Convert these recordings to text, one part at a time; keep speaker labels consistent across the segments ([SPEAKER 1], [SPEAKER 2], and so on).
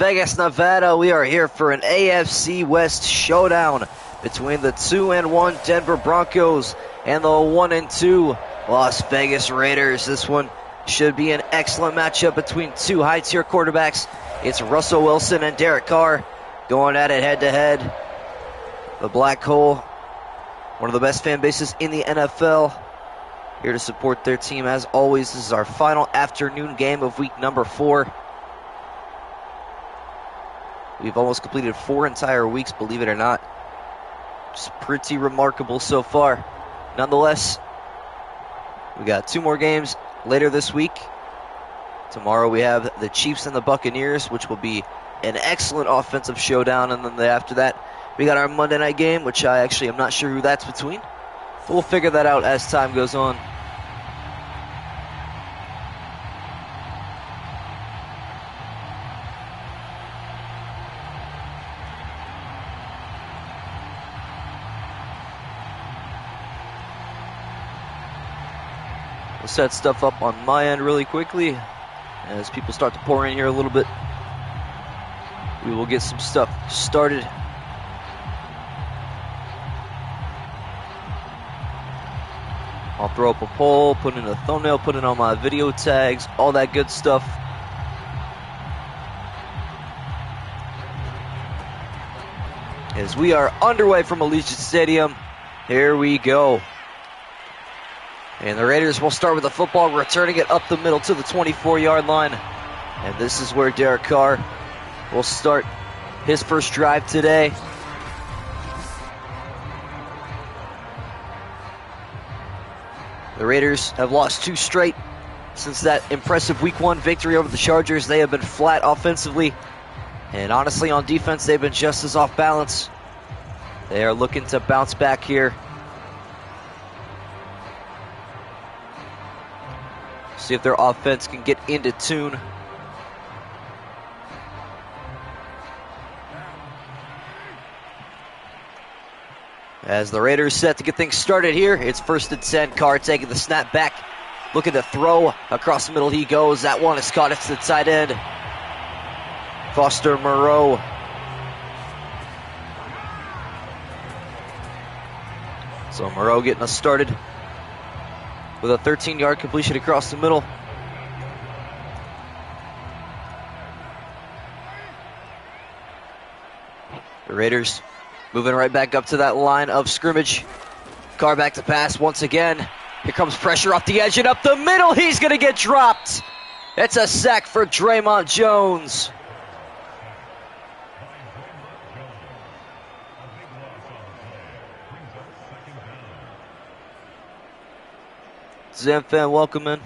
[SPEAKER 1] Vegas, Nevada. We are here for an AFC West showdown between the 2-1 Denver Broncos and the 1-2 Las Vegas Raiders. This one should be an excellent matchup between two high-tier quarterbacks. It's Russell Wilson and Derek Carr going at it head-to-head. The Black Hole, one of the best fan bases in the NFL, here to support their team as always. This is our final afternoon game of week number 4. We've almost completed 4 entire weeks, believe it or not. It's pretty remarkable so far. Nonetheless, we got 2 more games later this week. Tomorrow we have the Chiefs and the Buccaneers, which will be an excellent offensive showdown. And then after that, we got our Monday night game, which I actually am not sure who that's between. But we'll figure that out as time goes on. We'll set stuff up on my end really quickly. As people start to pour in here a little bit, we will get some stuff started. I'll throw up a poll, put in a thumbnail, put it on my video tags, all that good stuff. As we are underway from Allegient Stadium, here we go. And the Raiders will start with the football, returning it up the middle to the 24-yard line. And this is where Derek Carr will start his first drive today. The Raiders have lost 2 straight since that impressive Week 1 victory over the Chargers. They have been flat offensively. And honestly, on defense, they've been just as off balance. They are looking to bounce back here. See if their offense can get into tune. As the Raiders set to get things started here, it's 1st and 10. Carr taking the snap back, looking to throw across the middle. He goes. That one is caught. It's the tight end, Foster Moreau. So Moreau getting us started with a 13-yard completion across the middle. The Raiders moving right back up to that line of scrimmage. Carr back to pass once again. Here comes pressure off the edge and up the middle. He's going to get dropped. It's a sack for Draymond Jones. Zamfan, welcome in.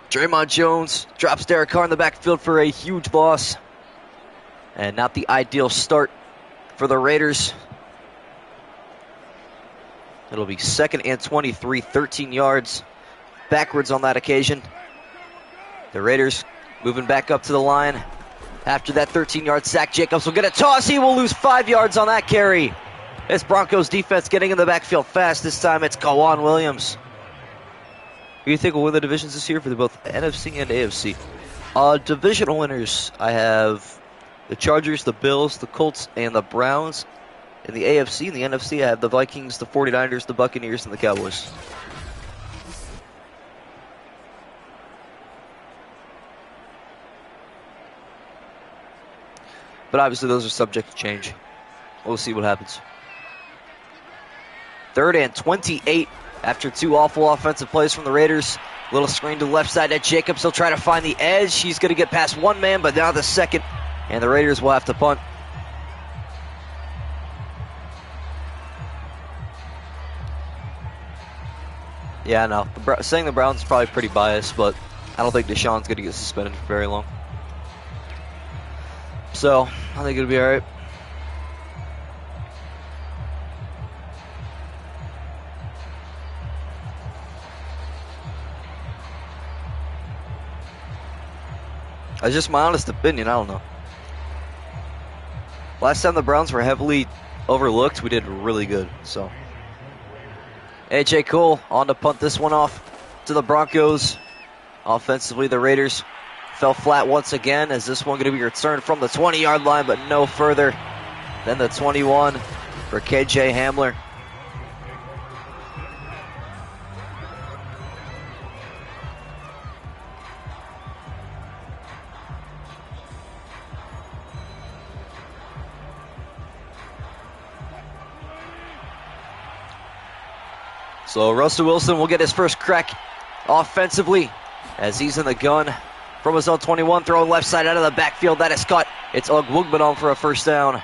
[SPEAKER 1] Draymond Jones drops Derek Carr in the backfield for a huge loss. And not the ideal start for the Raiders. It'll be 2nd and 23, 13 yards backwards on that occasion. The Raiders moving back up to the line. After that 13-yard sack, Jacobs will get a toss. He will lose 5 yards on that carry. This Broncos defense getting in the backfield fast. This time it's Kawan Williams. Who do you think will win the divisions this year for both NFC and AFC? Divisional winners, I have the Chargers, the Bills, the Colts, and the Browns. In the AFC and the NFC, I have the Vikings, the 49ers, the Buccaneers, and the Cowboys. But obviously those are subject to change. We'll see what happens. 3rd and 28 after 2 awful offensive plays from the Raiders. Little screen to the left side at Jacobs. He'll try to find the edge. He's going to get past one man, but now the second. And the Raiders will have to punt. Yeah, no. Saying the Browns is probably pretty biased, but I don't think Deshaun's going to get suspended for very long. So, I think it'll be all right. That's just my honest opinion. I don't know. Last time the Browns were heavily overlooked, we did really good. So, AJ Cole on to punt this one off. to the Broncos. Offensively, the Raiders fell flat once again, as this one going to be returned from the 20-yard line, but no further than the 21 for KJ Hamler. So Russell Wilson will get his first crack offensively as he's in the gun from his own 21, throwing left side out of the backfield. That is cut. It's Ogwugbanon for a first down.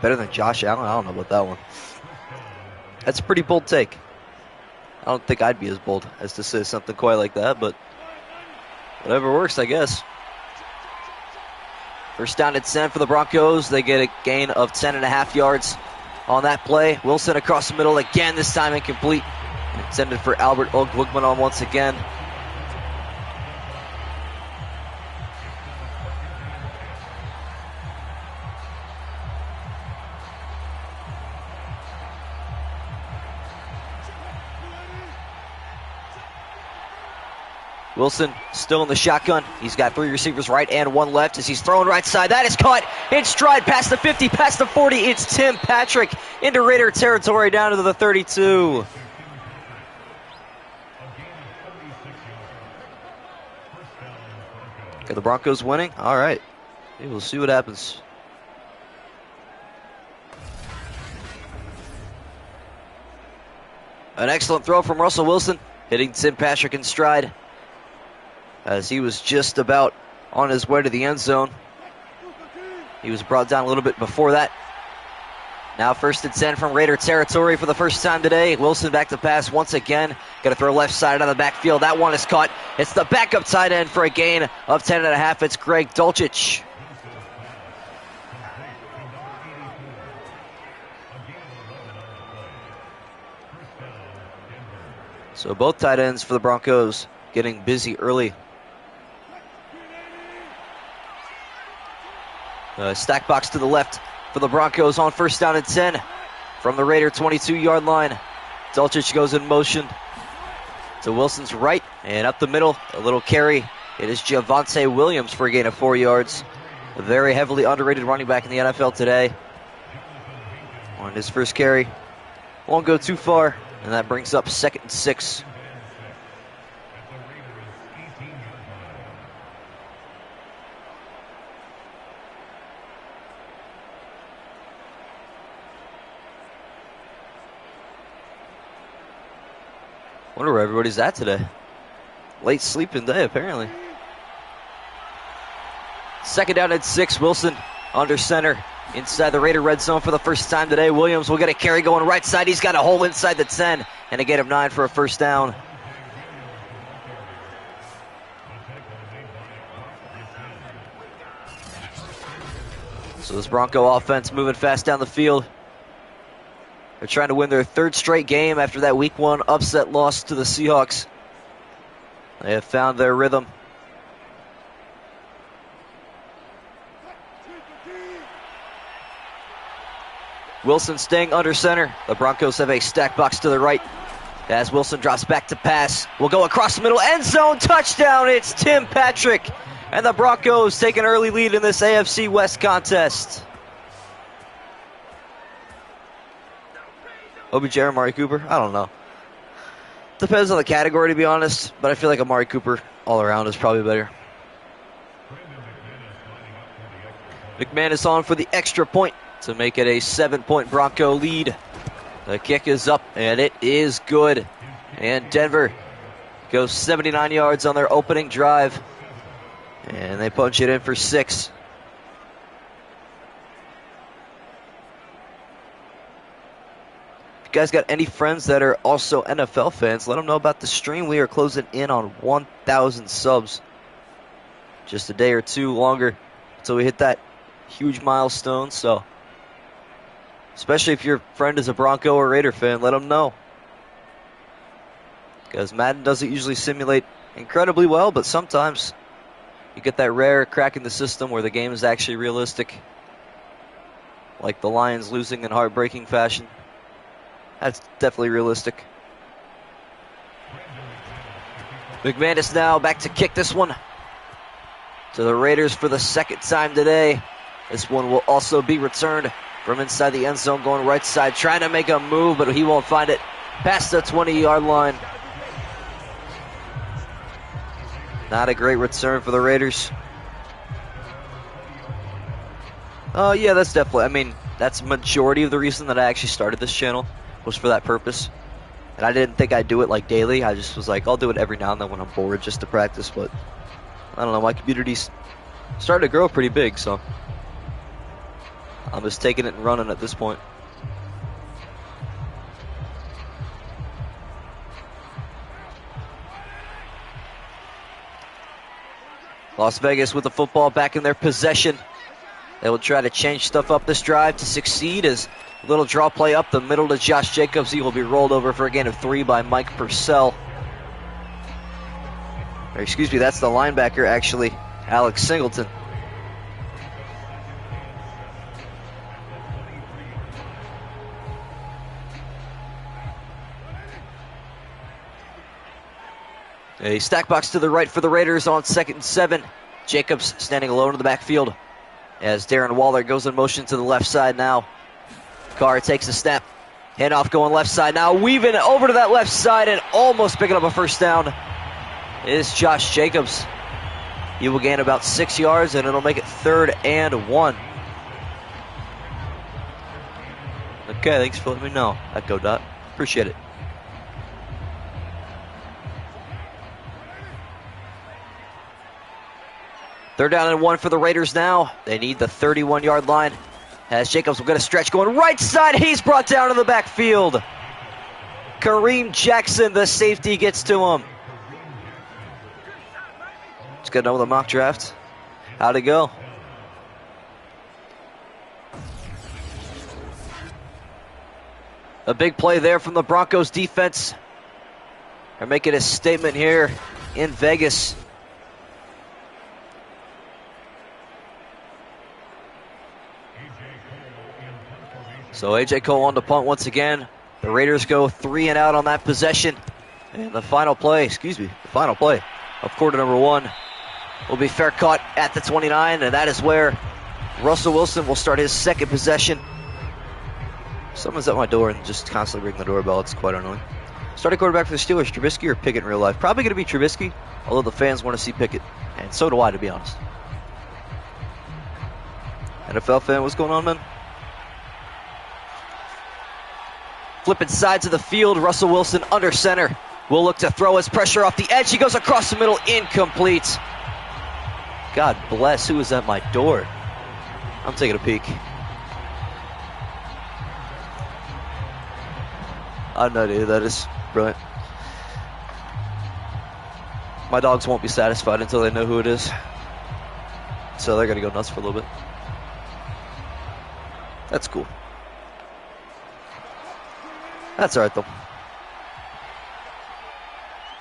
[SPEAKER 1] Better than Josh Allen? I don't know about that one. That's a pretty bold take. I don't think I'd be as bold as to say something quite like that, but whatever works, I guess. First down and 10 for the Broncos. They get a gain of 10.5 yards on that play. Wilson across the middle again, this time incomplete. Intended for Albert Ogwugbanon once again. Wilson still in the shotgun. He's got 3 receivers right and 1 left as he's throwing right side. That is caught in stride past the 50, past the 40. It's Tim Patrick into Raider territory down to the 32. Got the Broncos winning? All right. We'll see what happens. An excellent throw from Russell Wilson, hitting Tim Patrick in stride as he was just about on his way to the end zone. He was brought down a little bit before that. Now first and 10 from Raider territory for the first time today. Wilson back to pass once again. Got to throw left side out of the backfield. That one is caught. It's the backup tight end for a gain of 10.5. It's Greg Dulcich. So both tight ends for the Broncos getting busy early. Stack box to the left for the Broncos on first down and 10 from the Raider 22-yard line. Dulcich goes in motion to Wilson's right and up the middle. A little carry. It is Javonte Williams for a gain of 4 yards. A very heavily underrated running back in the NFL today. On his first carry. Won't go too far, and that brings up 2nd and 6. Wonder where everybody's at today. Late sleeping day, apparently. 2nd down and 6. Wilson under center inside the Raider red zone for the first time today. Williams will get a carry going right side. He's got a hole inside the 10 and a gain of 9 for a first down. So this Bronco offense moving fast down the field. They're trying to win their 3rd straight game after that week 1 upset loss to the Seahawks. They have found their rhythm. Wilson staying under center. The Broncos have a stack box to the right. As Wilson drops back to pass, will go across the middle, end zone, touchdown. It's Tim Patrick. And the Broncos take an early lead in this AFC West contest. OBJ or Amari Cooper? I don't know. Depends on the category, to be honest, but I feel like Amari Cooper all around is probably better. McManus on for the extra point to make it a 7-point Bronco lead. The kick is up, and it is good. And Denver goes 79 yards on their opening drive, and they punch it in for 6. Guys got any friends that are also NFL fans, let them know about the stream. We are closing in on 1,000 subs. Just a day or two longer until we hit that huge milestone. So, especially if your friend is a Bronco or Raider fan, let them know. Because Madden doesn't usually simulate incredibly well, but sometimes you get that rare crack in the system where the game is actually realistic. like the Lions losing in heartbreaking fashion. That's definitely realistic. McManus now back to kick this one to the Raiders for the second time today. This one will also be returned from inside the end zone, going right side, trying to make a move, but he won't find it past the 20-yard line. Not a great return for the Raiders. Yeah, that's definitely, I mean, that's majority of the reason that I actually started this channel, was for that purpose. And I didn't think I'd do it like daily. I just was like, I'll do it every now and then when I'm bored just to practice. But I don't know, my community's starting to grow pretty big, so I'm just taking it and running at this point. Las Vegas with the football back in their possession. They will try to change stuff up this drive to succeed as a little draw play up the middle to Josh Jacobs. He will be rolled over for a gain of 3 by Mike Purcell. Or excuse me, that's the linebacker actually, Alex Singleton. A stack box to the right for the Raiders on 2nd and 7. Jacobs standing alone in the backfield as Darren Waller goes in motion to the left side now. Carr takes a snap. Handoff going left side now. Weaving over to that left side and almost picking up a first down is Josh Jacobs. He will gain about 6 yards and it'll make it 3rd and 1. Okay, thanks for letting me know. That go dot. Appreciate it. Third down and 1 for the Raiders now. They need the 31-yard line. As Jacobs will get a stretch going right side. He's brought down to the backfield. Kareem Jackson, the safety, gets to him. Just got done with a mock draft. How'd it go? A big play there from the Broncos defense. They're making a statement here in Vegas. So A.J. Cole on the punt once again. The Raiders go 3 and out on that possession. And the final play of quarter number 1 will be fair caught at the 29. And that is where Russell Wilson will start his second possession. Someone's at my door and just constantly ringing the doorbell. It's quite annoying. Starting quarterback for the Steelers, Trubisky or Pickett in real life? Probably going to be Trubisky, although the fans want to see Pickett. And so do I, to be honest. NFL fan, what's going on, man? Flipping sides of the field, Russell Wilson under center. Will look to throw his pressure off the edge. He goes across the middle, incomplete. God bless, who is at my door? I'm taking a peek. I have no idea who that is. Brilliant. My dogs won't be satisfied until they know who it is. So they're going to go nuts for a little bit. That's cool. That's all right, though.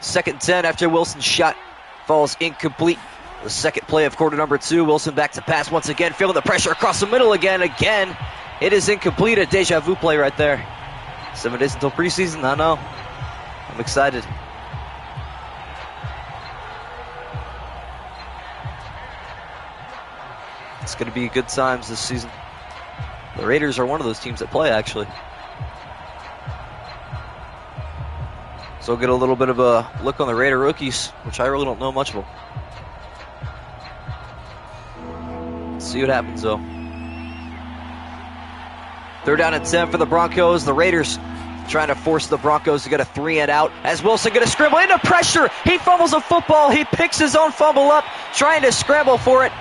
[SPEAKER 1] 2nd and 10 after Wilson's shot falls incomplete. The second play of quarter number 2. Wilson back to pass once again, feeling the pressure across the middle again. Again, it is incomplete. A deja vu play right there. 7 days until preseason. I know. I'm excited. It's going to be good times this season. The Raiders are one of those teams that play, actually. So we'll get a little bit of a look on the Raider rookies, which I really don't know much about. Let's see what happens, though. 3rd down and 10 for the Broncos. The Raiders trying to force the Broncos to get a 3 and out. As Wilson going to scramble into pressure. He fumbles a football. He picks his own fumble up, trying to scramble for it.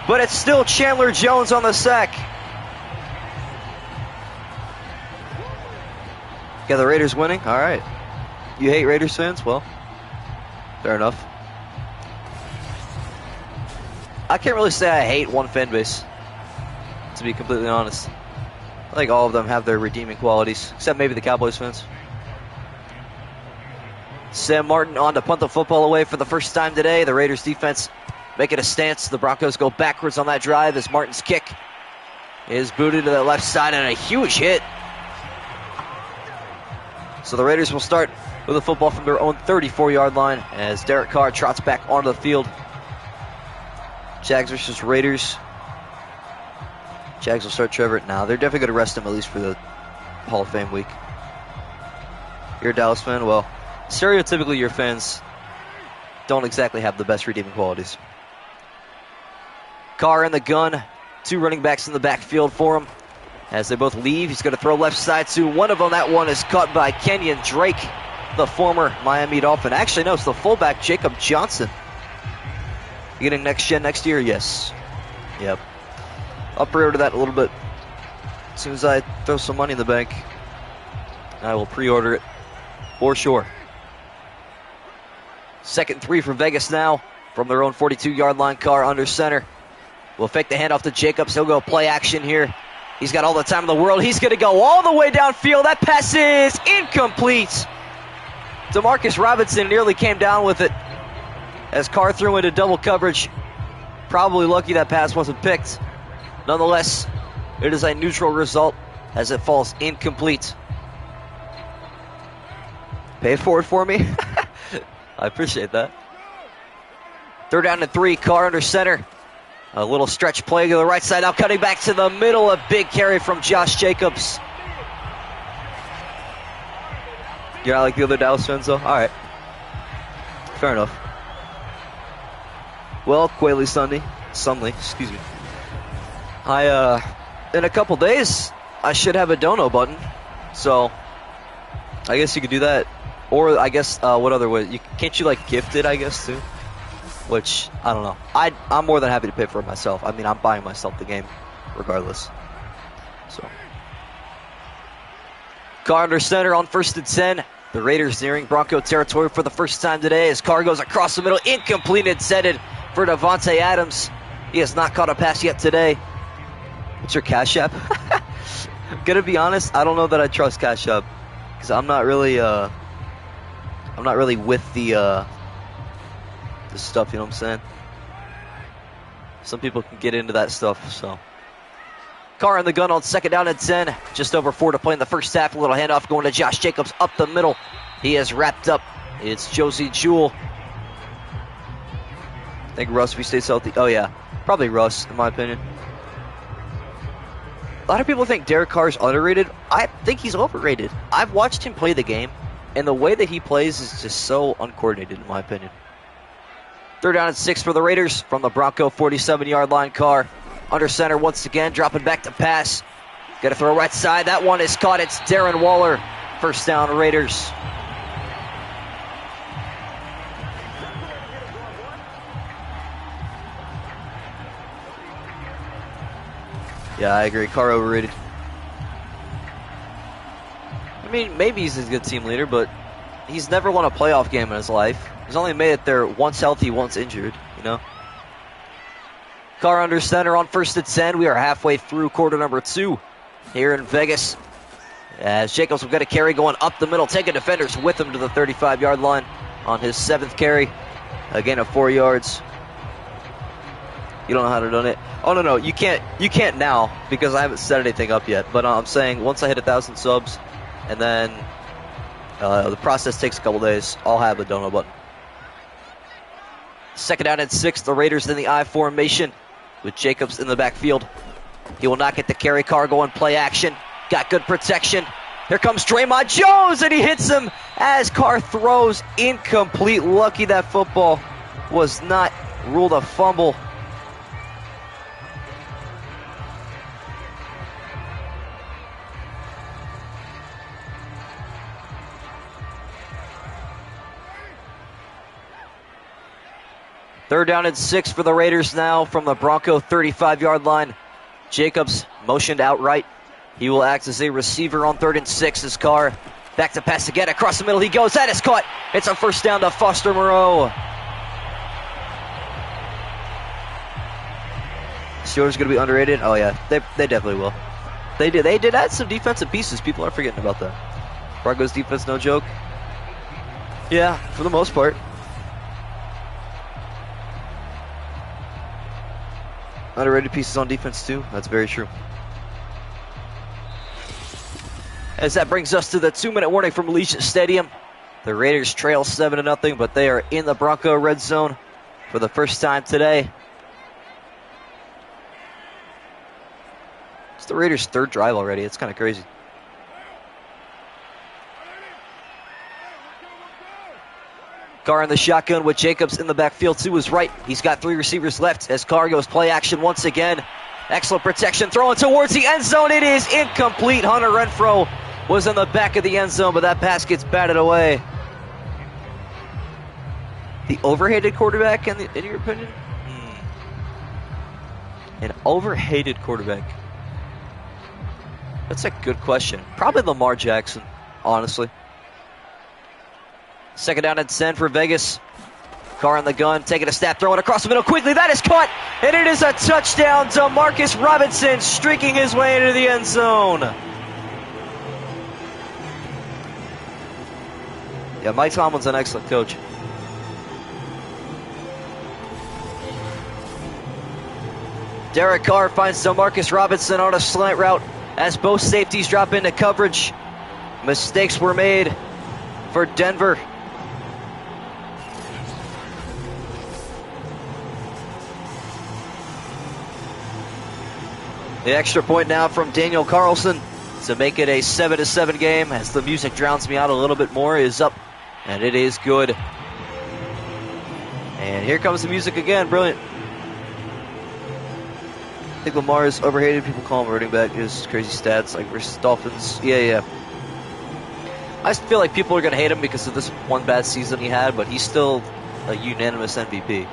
[SPEAKER 1] But it's still Chandler Jones on the sack. Got the Raiders winning? All right. You hate Raiders fans? Well, fair enough. I can't really say I hate one fan base, to be completely honest. I think all of them have their redeeming qualities, except maybe the Cowboys fans. Sam Martin on to punt the football away for the first time today. The Raiders defense making a stance. The Broncos go backwards on that drive as Martin's kick is booted to the left side and a huge hit. So the Raiders will start with a football from their own 34-yard line as Derek Carr trots back onto the field. Jags versus Raiders. Jags will start Trevor. Now they're definitely going to rest him at least for the Hall of Fame week. You're a Dallas fan? Well, stereotypically your fans don't exactly have the best redeeming qualities. Carr in the gun. 2 running backs in the backfield for him. As they both leave, he's going to throw left side to one of them. That one is caught by Kenyon Drake, the former Miami Dolphin. Actually, no, it's the fullback, Jacob Johnson. You getting next gen next year? Yes. Yep. I'll pre-order that a little bit. As soon as I throw some money in the bank, I will pre-order it for sure. 2nd and 3 for Vegas now. From their own 42-yard line, Carr under center. Will fake the handoff to Jacobs. He'll go play action here. He's got all the time in the world. He's going to go all the way downfield. That pass is incomplete. Demarcus Robinson nearly came down with it as Carr threw into double coverage. Probably lucky that pass wasn't picked. Nonetheless, it is a neutral result as it falls incomplete. Pay it forward for me. I appreciate that. 3rd down and 3. Carr under center. A little stretch play to the right side. Now cutting back to the middle. A big carry from Josh Jacobs. You're not like the other Dallas fans, though? All right. Fair enough. Well, Quayle Sunday, excuse me. In a couple days, I should have a dono button. So, I guess you could do that. Or, I guess, what other way? Can't you, like, gift it, I guess, too? Which, I don't know. I'm more than happy to pay for it myself. I mean, I'm buying myself the game regardless. So, Carr under center on 1st and 10. The Raiders nearing Bronco territory for the first time today as Carr goes across the middle. Incomplete, intended for Devontae Adams. He has not caught a pass yet today. What's your Cash App? I'm going to be honest, I don't know that I trust Cash App. Because I'm not really with the stuff, you know what I'm saying? Some people can get into that stuff, so. Carr in the gun on 2nd down and 10. Just over 4 to play in the first half. A little handoff going to Josh Jacobs up the middle. He is wrapped up. It's Josie Jewell. I think Russ, if he stays healthy. Oh, yeah. Probably Russ, in my opinion. A lot of people think Derek Carr is underrated. I think he's overrated. I've watched him play the game, and the way that he plays is just so uncoordinated, in my opinion. 3rd down and 6 for the Raiders from the Bronco 47-yard line. Carr under center once again, dropping back to pass. Got to throw right side. That one is caught. It's Darren Waller. 1st down, Raiders. Yeah, I agree. Carr overrated. I mean, maybe he's a good team leader, but he's never won a playoff game in his life. He's only made it there once healthy, once injured, you know. Carr under center on 1st and 10. We are halfway through quarter number 2 here in Vegas. As Jacobs will get a carry going up the middle, taking defenders with him to the 35-yard line on his 7th carry. A gain of 4 yards. You don't know how to do it? Oh, no, you can't now because I haven't set anything up yet. But I'm saying once I hit 1,000 subs and then the process takes a couple days, I'll have a dono button. 2nd down and 6. The Raiders in the I formation with Jacobs in the backfield. He will not get the carry. Carr going play action. Got good protection. Here comes Draymond Jones, and he hits him as Carr throws incomplete. Lucky that football was not ruled a fumble. Third down and 6 for the Raiders now from the Bronco 35-yard line. Jacobs motioned outright. He will act as a receiver on 3rd and 6 as Carr back to pass again. Across the middle he goes. That is caught. It's a 1st down to Foster Moreau. Steelers going to be underrated? Oh, yeah. They definitely will. They did add some defensive pieces. People are forgetting about that. Broncos defense, no joke. Yeah, for the most part. Underrated pieces on defense, too. That's very true. as that brings us to the 2-minute warning from Allegient Stadium. The Raiders trail 7-0, but they are in the Bronco red zone for the first time today. It's the Raiders' third drive already. It's kind of crazy. Carr in the shotgun with Jacobs in the backfield to his right. He's got 3 receivers left as Carr goes play action once again. Excellent protection, throwing towards the end zone. It is incomplete. Hunter Renfrow was in the back of the end zone, but that pass gets batted away. The overhated quarterback, in your opinion? An overhated quarterback. That's a good question. Probably Lamar Jackson, honestly. 2nd down and 10 for Vegas. Carr on the gun, taking a snap, throwing across the middle quickly. That is caught, and it is a touchdown. Demarcus Robinson streaking his way into the end zone. Yeah, Mike Tomlin's an excellent coach. Derek Carr finds Demarcus Robinson on a slant route as both safeties drop into coverage. Mistakes were made for Denver. The extra point now from Daniel Carlson to make it a 7-7 game as the music drowns me out a little bit more is up, and it is good. And here comes the music again. Brilliant. I think Lamar is overhated. People call him a running back. His crazy stats like versus Dolphins. Yeah. I just feel like people are going to hate him because of this one bad season he had, but he's still a unanimous MVP.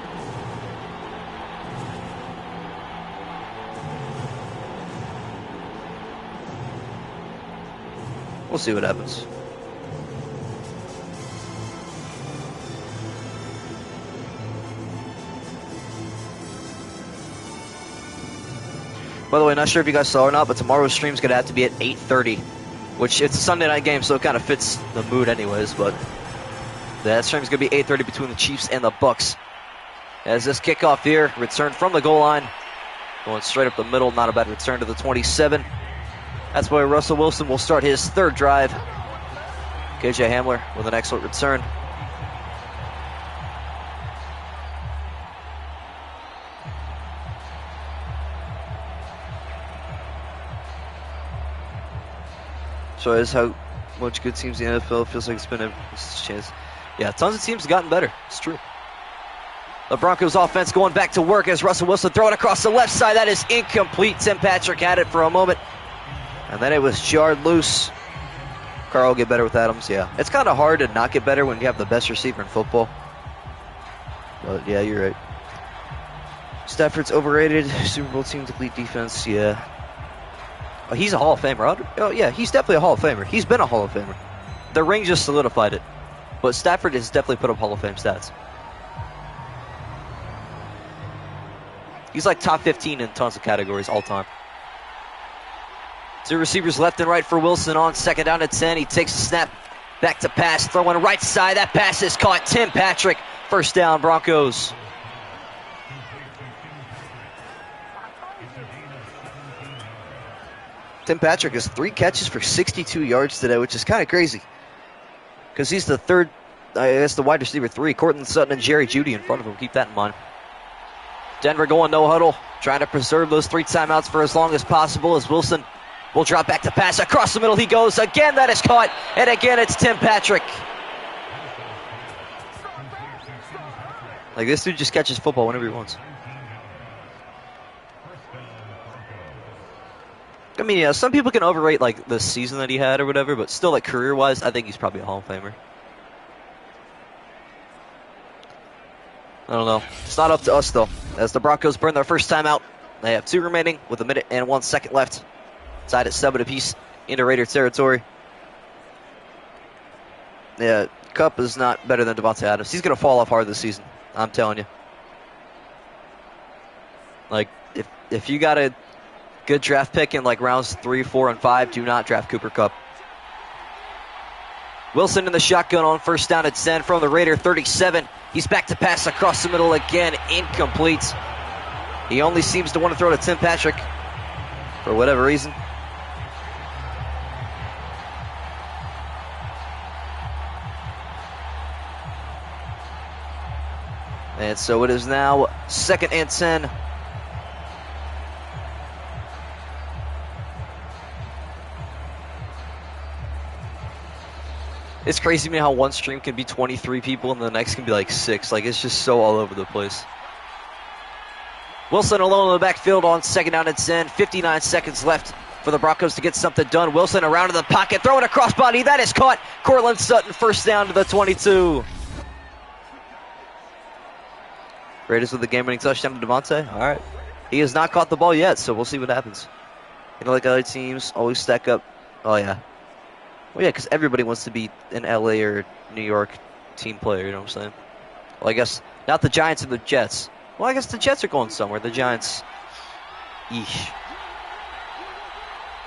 [SPEAKER 1] We'll see what happens. By the way, not sure if you guys saw or not, but tomorrow's stream is going to have to be at 8:30, which it's a Sunday night game, so it kind of fits the mood anyways, but that stream is going to be 8:30 between the Chiefs and the Bucks. As this kickoff here, return from the goal line, going straight up the middle, not a bad return to the 27. That's where Russell Wilson will start his 3rd drive. KJ Hamler with an excellent return. So that's how much good teams in the NFL feels like it's been a chance. Yeah, tons of teams have gotten better. It's true. The Broncos offense going back to work as Russell Wilson throwing across the left side. That is incomplete. Tim Patrick had it for a moment, and then it was jarred loose. Carr will get better with Adams. Yeah, it's kind of hard to not get better when you have the best receiver in football. But yeah, you're right. Stafford's overrated. Super Bowl team complete defense. Yeah. Oh, he's a Hall of Famer. Oh yeah, he's definitely a Hall of Famer. He's been a Hall of Famer. The ring just solidified it. But Stafford has definitely put up Hall of Fame stats. He's like top 15 in tons of categories all time. 2 receivers left and right for Wilson on 2nd down and 10. He takes a snap, back to pass, throwing right side. That pass is caught. Tim Patrick, 1st down, Broncos. Tim Patrick has 3 catches for 62 yards today, which is kind of crazy. Because he's the third, I guess the wide receiver 3. Cortland Sutton and Jerry Jeudy in front of him. Keep that in mind. Denver going no huddle, trying to preserve those 3 timeouts for as long as possible as Wilson will drop back to pass. Across the middle he goes. Again, that is caught. And again, it's Tim Patrick. Like, this dude just catches football whenever he wants. I mean, yeah, some people can overrate, like, the season that he had or whatever, but still, like, career-wise, I think he's probably a Hall of Famer. I don't know. It's not up to us, though, as the Broncos burn their first timeout. They have 2 remaining with 1 minute and 1 second left. Tied at 7 apiece into Raider territory. Yeah, Kupp is not better than Devontae Adams. He's going to fall off hard this season. I'm telling you. Like, if you got a good draft pick in like rounds 3, 4, and 5, do not draft Cooper Kupp. Wilson in the shotgun on 1st down at 10 from the Raider 37. He's back to pass across the middle again. Incomplete. He only seems to want to throw to Tim Patrick for whatever reason. And so it is now 2nd and 10. It's crazy to me how one stream can be 23 people and the next can be like 6. Like, it's just so all over the place. Wilson alone in the backfield on 2nd down and 10. 59 seconds left for the Broncos to get something done. Wilson around in the pocket, throwing a crossbody. That is caught. Cortland Sutton, 1st down to the 22. Raiders with the game-winning touchdown to Devontae. All right. He has not caught the ball yet, so we'll see what happens. You know, like other teams always stack up. Oh, yeah. Well, yeah, because everybody wants to be an LA or New York team player, you know what I'm saying? Well, I guess not the Giants and the Jets. Well, I guess the Jets are going somewhere. The Giants, eesh.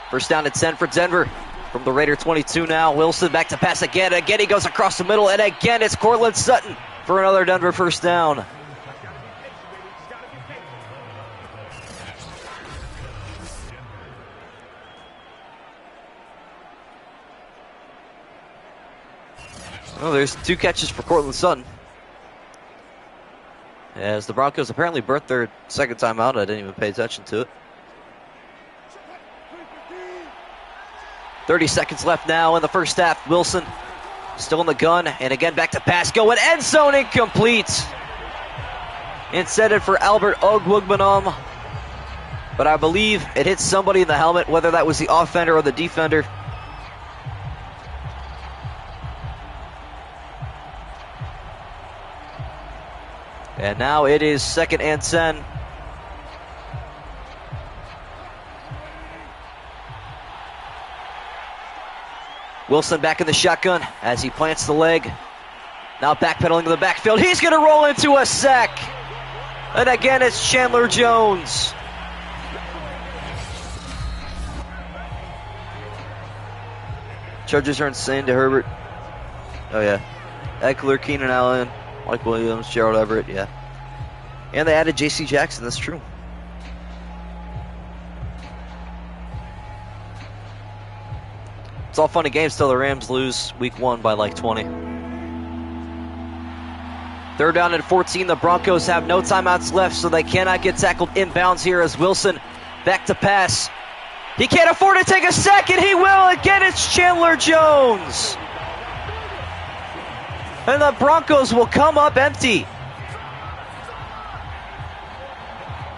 [SPEAKER 1] 1st down and 10 for Denver. From the Raider 22 now. Wilson back to pass again. Again, he goes across the middle, and again, it's Cortland Sutton for another Denver 1st down. Oh, there's 2 catches for Cortland Sutton. As the Broncos apparently burnt their 2nd time out. I didn't even pay attention to it. 30 seconds left now in the 1st half. Wilson still in the gun. And again back to pass. Going end zone, incomplete. Intended for Albert Ogwugbanam. But I believe it hit somebody in the helmet, whether that was the offender or the defender. And now it is 2nd and 10. Wilson back in the shotgun as he plants the leg. Now backpedaling to the backfield. He's going to roll into a sack. And again, it's Chandler Jones. Chargers are insane to Herbert. Oh, yeah. Eckler, Keenan Allen, Mike Williams, Gerald Everett, yeah. And they added J.C. Jackson, that's true. It's all fun and games till the Rams lose week 1 by like 20. 3rd down and 14. The Broncos have no timeouts left, so they cannot get tackled inbounds here as Wilson back to pass. He can't afford to take a sack, and he will. Again, it's Chandler Jones. And the Broncos will come up empty.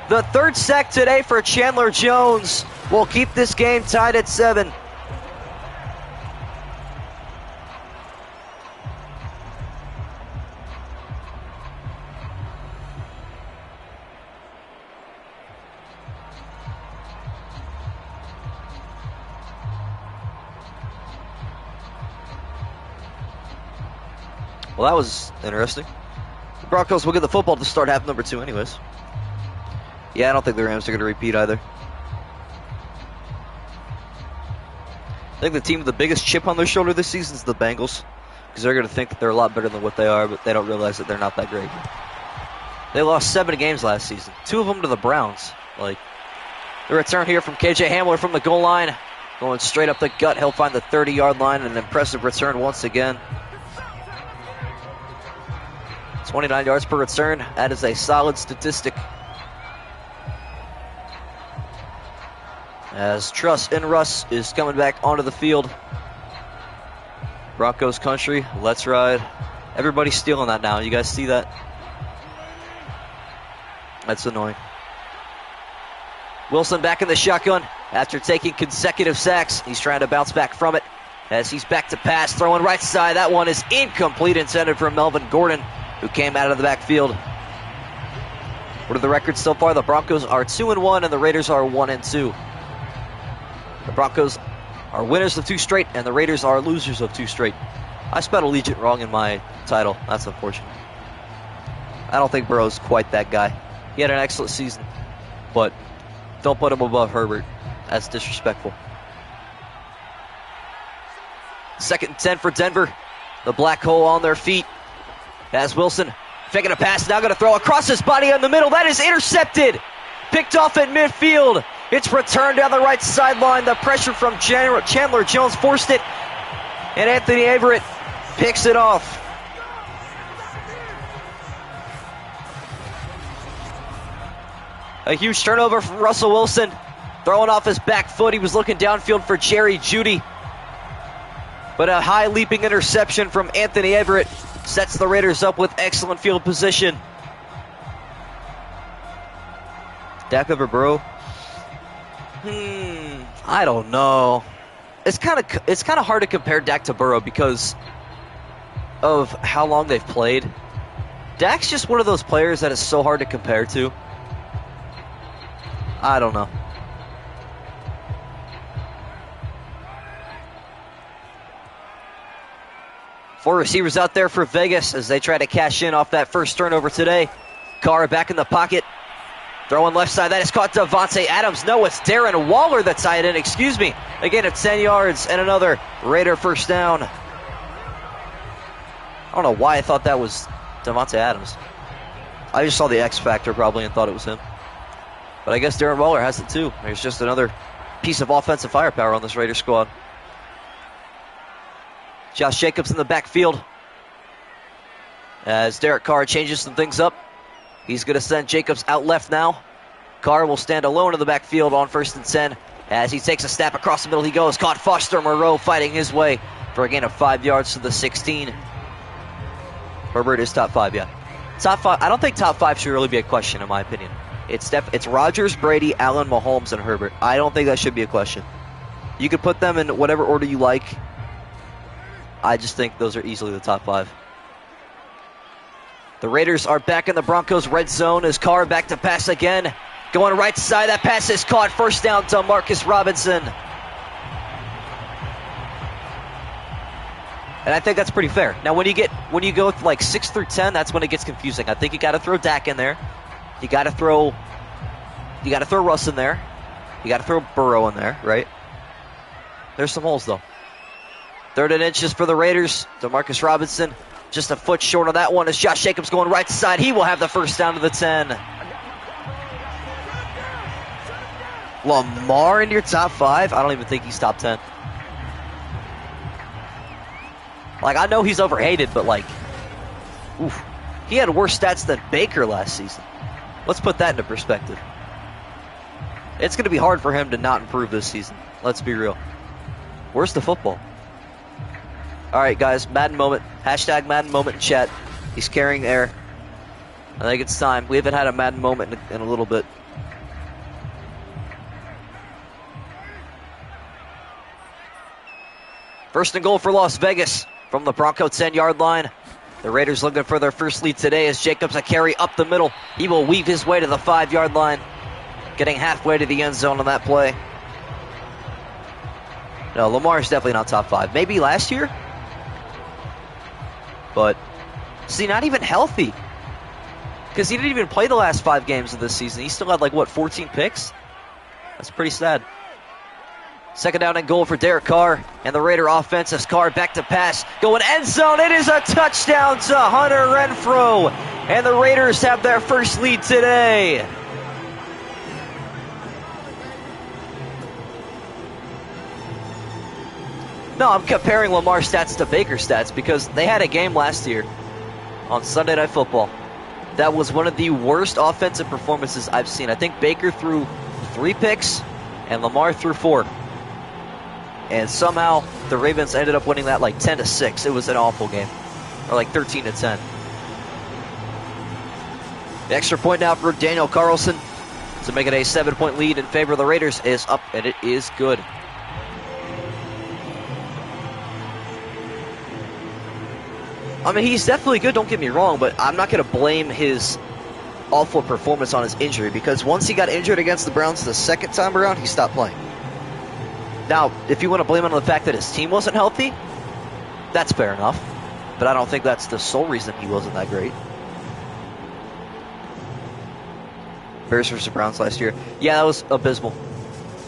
[SPEAKER 1] The 3rd sack today for Chandler Jones will keep this game tied at 7. Well, that was interesting. The Broncos will get the football to start half number 2 anyways. Yeah, I don't think the Rams are going to repeat either. I think the team with the biggest chip on their shoulder this season is the Bengals, because they're going to think that they're a lot better than what they are, but they don't realize that they're not that great. They lost 7 games last season, 2 of them to the Browns. Like, the return here from KJ Hamler from the goal line, going straight up the gut. He'll find the 30-yard line, an impressive return once again. 29 yards per return. That is a solid statistic. As Truss and Russ is coming back onto the field. Broncos country, let's ride. Everybody's stealing that now. You guys see that? That's annoying. Wilson back in the shotgun after taking consecutive sacks. He's trying to bounce back from it as he's back to pass, throwing right side. That one is incomplete, intended for Melvin Gordon, who came out of the backfield. What are the records so far? The Broncos are 2-1 and the Raiders are 1-2. The Broncos are winners of 2 straight and the Raiders are losers of 2 straight. I spelled Allegient wrong in my title. That's unfortunate. I don't think Burrow's quite that guy. He had an excellent season, but don't put him above Herbert. That's disrespectful. 2nd and 10 for Denver. The black hole on their feet. As Wilson faking a pass, now going to throw across his body in the middle. That is intercepted. Picked off at midfield. It's returned down the right sideline. The pressure from Chandler Jones forced it. And Anthony Averett picks it off. A huge turnover from Russell Wilson. Throwing off his back foot. He was looking downfield for Jerry Jeudy. But a high leaping interception from Anthony Everett sets the Raiders up with excellent field position. Dak over Burrow? I don't know. It's kind of hard to compare Dak to Burrow because of how long they've played. Dak's just one of those players that is so hard to compare to. I don't know. Four receivers out there for Vegas as they try to cash in off that first turnover today. Carr back in the pocket. Throwing left side. That is caught Davante Adams. No, it's Darren Waller that's tied in. Excuse me. Again, it's 10 yards and another Raider first down. I don't know why I thought that was Davante Adams. I just saw the X Factor probably and thought it was him. But I guess Darren Waller has it too. There's just another piece of offensive firepower on this Raider squad. Josh Jacobs in the backfield. As Derek Carr changes some things up. He's going to send Jacobs out left now. Carr will stand alone in the backfield on 1st and 10. As he takes a snap across the middle, he goes. Caught Foster Moreau fighting his way for a gain of 5 yards to the 16. Herbert is top 5, yeah. Top 5. I don't think top 5 should really be a question, in my opinion. It's Rodgers, Brady, Allen, Mahomes, and Herbert. I don't think that should be a question. You could put them in whatever order you like. I just think those are easily the top 5. The Raiders are back in the Broncos red zone as Carr back to pass again. Going right side, that pass is caught. First down to Marcus Robinson. And I think that's pretty fair. Now when you go with like 6 through 10, that's when it gets confusing. I think you gotta throw Dak in there. You gotta throw Russ in there. You gotta throw Burrow in there, right? There's some holes though. 3rd and inches for the Raiders. DeMarcus Robinson just a foot short on that one as Josh Jacobs going right side. He will have the first down to the 10. Lamar in your top 5? I don't even think he's top 10. Like, I know he's overhated, but like, oof, he had worse stats than Baker last season. Let's put that into perspective. It's going to be hard for him to not improve this season. Let's be real. Where's the football? All right, guys, Madden moment. Hashtag Madden moment in chat. He's carrying air. I think it's time. We haven't had a Madden moment in a little bit. First and goal for Las Vegas from the Bronco 10-yard line. The Raiders looking for their first lead today as Jacobs a carry up the middle. He will weave his way to the 5-yard line, getting halfway to the end zone on that play. No, Lamar's definitely not top 5. Maybe last year? But, see, not even healthy. Because he didn't even play the last 5 games of this season. He still had, like, what, 14 picks? That's pretty sad. Second down and goal for Derek Carr. And the Raider offense as Carr back to pass. Going end zone. It is a touchdown to Hunter Renfrow. And the Raiders have their first lead today. No, I'm comparing Lamar's stats to Baker's stats because they had a game last year on Sunday Night Football. That was one of the worst offensive performances I've seen. I think Baker threw 3 picks and Lamar threw 4. And somehow the Ravens ended up winning that like 10-6. It was an awful game. Or like 13-10. The extra point now for Daniel Carlson to make it a 7-point lead in favor of the Raiders is up, and it is good. I mean, he's definitely good, don't get me wrong, but I'm not going to blame his awful performance on his injury because once he got injured against the Browns the second time around, he stopped playing. Now, if you want to blame him on the fact that his team wasn't healthy, that's fair enough, but I don't think that's the sole reason he wasn't that great. Bears versus Browns last year. Yeah, that was abysmal.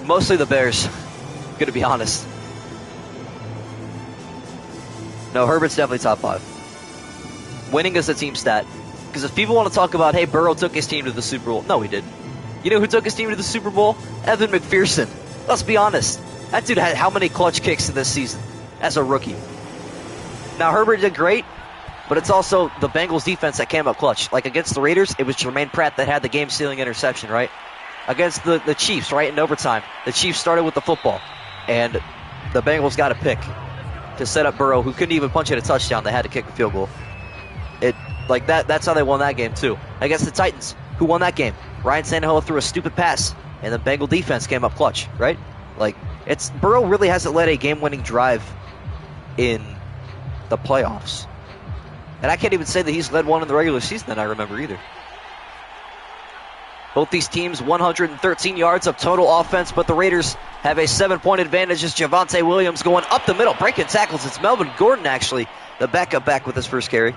[SPEAKER 1] Mostly the Bears, gonna be honest. No, Herbert's definitely top 5. Winning is a team stat. Because if people want to talk about, hey, Burrow took his team to the Super Bowl. No, he didn't. You know who took his team to the Super Bowl? Evan McPherson. Let's be honest. That dude had how many clutch kicks in this season as a rookie? Now, Herbert did great, but it's also the Bengals defense that came up clutch. Like against the Raiders, it was Jermaine Pratt that had the game-sealing interception, right? against the Chiefs, right, in overtime. The Chiefs started with the football, and the Bengals got a pick to set up Burrow, who couldn't even punch in a touchdown. They had to kick a field goal. That's how they won that game, too. Against the Titans, who won that game? Ryan Tannehill threw a stupid pass, and the Bengal defense came up clutch, right? Burrow really hasn't led a game-winning drive in the playoffs. And I can't even say that he's led one in the regular season that I remember either. Both these teams, 113 yards of total offense, but the Raiders have a 7-point advantage as Javonte Williams going up the middle, breaking tackles. It's Melvin Gordon, actually, the backup back with his first carry.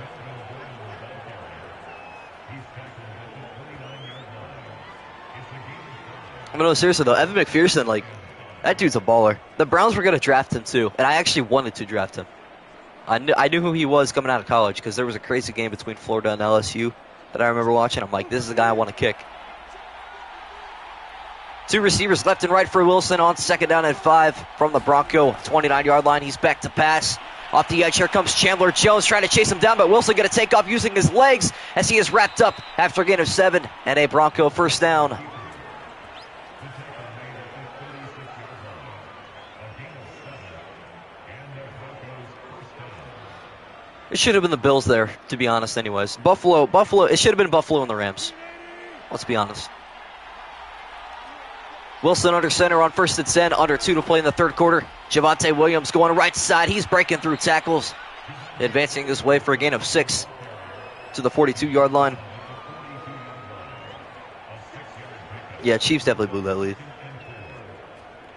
[SPEAKER 1] No, seriously, though, Evan McPherson, that dude's a baller. The Browns were going to draft him, too, and I actually wanted to draft him. I knew who he was coming out of college because there was a crazy game between Florida and LSU that I remember watching. I'm like, this is the guy I want to kick. 2 receivers left and right for Wilson on 2nd down and 5 from the Bronco 29-yard line. He's back to pass. Off the edge, here comes Chandler Jones trying to chase him down, but Wilson going to take off using his legs as he is wrapped up after a gain of 7 and a Bronco first down. It should have been the Bills there, to be honest, anyways. Buffalo, it should have been Buffalo and the Rams. Let's be honest. Wilson under center on 1st and 10, under 2 to play in the 3rd quarter. Javonte Williams going right side. He's breaking through tackles, advancing his way for a gain of 6 to the 42-yard line. Yeah, Chiefs definitely blew that lead.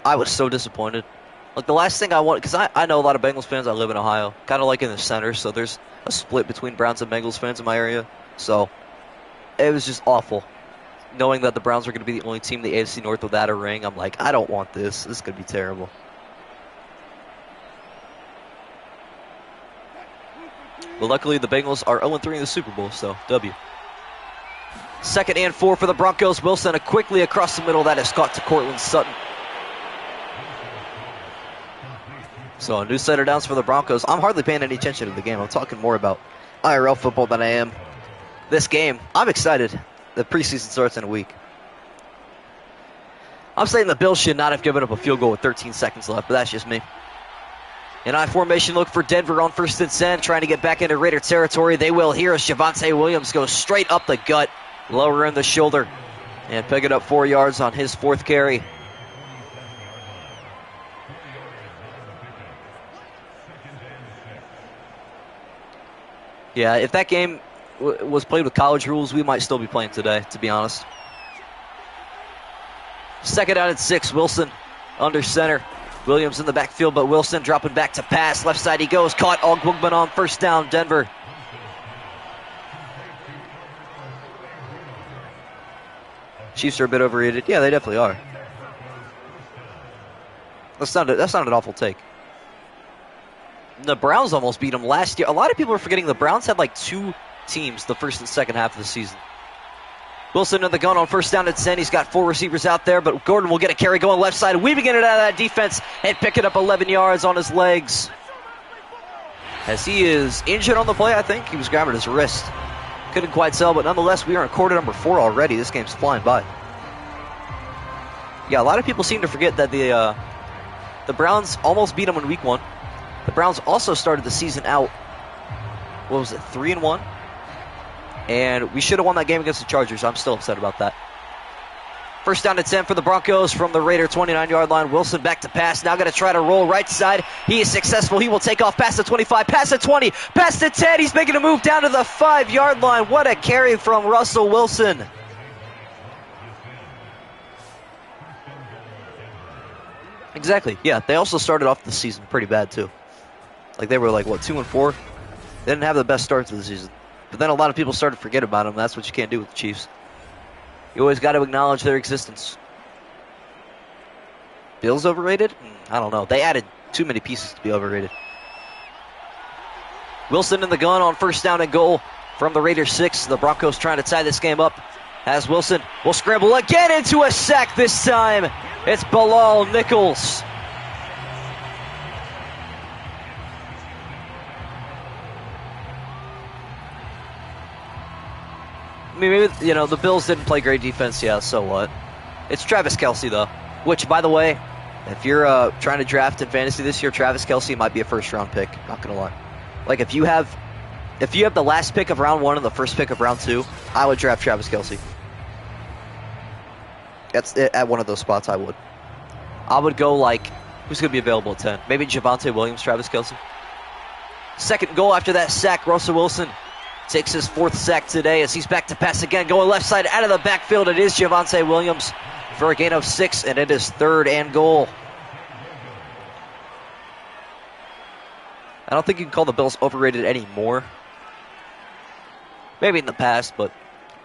[SPEAKER 1] I was so disappointed. The last thing I want, because I know a lot of Bengals fans. I live in Ohio, kind of in the center, so there's a split between Browns and Bengals fans in my area. So it was just awful. Knowing that the Browns were going to be the only team in the AFC North without a ring, I'm like, I don't want this. This is going to be terrible. But luckily, the Bengals are 0-3 in the Super Bowl, so W. 2nd and 4 for the Broncos. Wilson quickly across the middle. That is caught to Cortland Sutton. So a new set of downs for the Broncos. I'm hardly paying any attention to the game. I'm talking more about IRL football than I am this game. I'm excited. The preseason starts in a week. I'm saying the Bills should not have given up a field goal with 13 seconds left, but that's just me. An I formation look for Denver on 1st and 10, trying to get back into Raider territory. They will here as Javonte Williams goes straight up the gut, lower in the shoulder, and pick it up 4 yards on his 4th carry. Yeah, if that game was played with college rules, we might still be playing today, to be honest. 2nd down and 6, Wilson under center. Williams in the backfield, but Wilson dropping back to pass. Left side he goes, caught Ogbugman on 1st down, Denver. Chiefs are a bit overrated. Yeah, they definitely are. That's not an awful take. The Browns almost beat them last year. A lot of people are forgetting the Browns had 2 teams the 1st and 2nd half of the season. Wilson in the gun on 1st down and 10. He's got 4 receivers out there, but Gordon will get a carry going left side, weaving it out of that defense and picking up 11 yards on his legs. As he is injured on the play, I think. He was grabbing his wrist. Couldn't quite tell, but nonetheless, we are in quarter number 4 already. This game's flying by. Yeah, a lot of people seem to forget that the Browns almost beat them in week 1. The Browns also started the season out, 3-1? And we should have won that game against the Chargers. I'm still upset about that. 1st down and 10 for the Broncos from the Raider 29-yard line. Wilson back to pass. Now going to try to roll right side. He is successful. He will take off past the 25, past the 20, past the 10. He's making a move down to the 5-yard line. What a carry from Russell Wilson. Exactly. Yeah, they also started off the season pretty bad, too. They were 2-4? They didn't have the best start to the season. But then a lot of people started to forget about them. That's what you can't do with the Chiefs. You always got to acknowledge their existence. Bills overrated? I don't know. They added too many pieces to be overrated. Wilson in the gun on 1st down and goal from the Raiders 6. The Broncos trying to tie this game up. As Wilson will scramble again into a sack this time. It's Bilal Nichols. I mean, maybe, the Bills didn't play great defense. Yeah, so what? It's Travis Kelce, though. Which, by the way, if you're trying to draft in fantasy this year, Travis Kelce might be a first-round pick. Not gonna lie. Like if you have the last pick of round 1 and the first pick of round 2, I would draft Travis Kelce. That's it, at one of those spots. I would go like, who's gonna be available at 10? Maybe Javonte Williams, Travis Kelce. Second goal after that sack. Russell Wilson takes his 4th sack today as he's back to pass again, going left side out of the backfield. It is Javonte Williams for a gain of 6, and it is 3rd and goal. I don't think you can call the Bills overrated anymore. Maybe in the past, but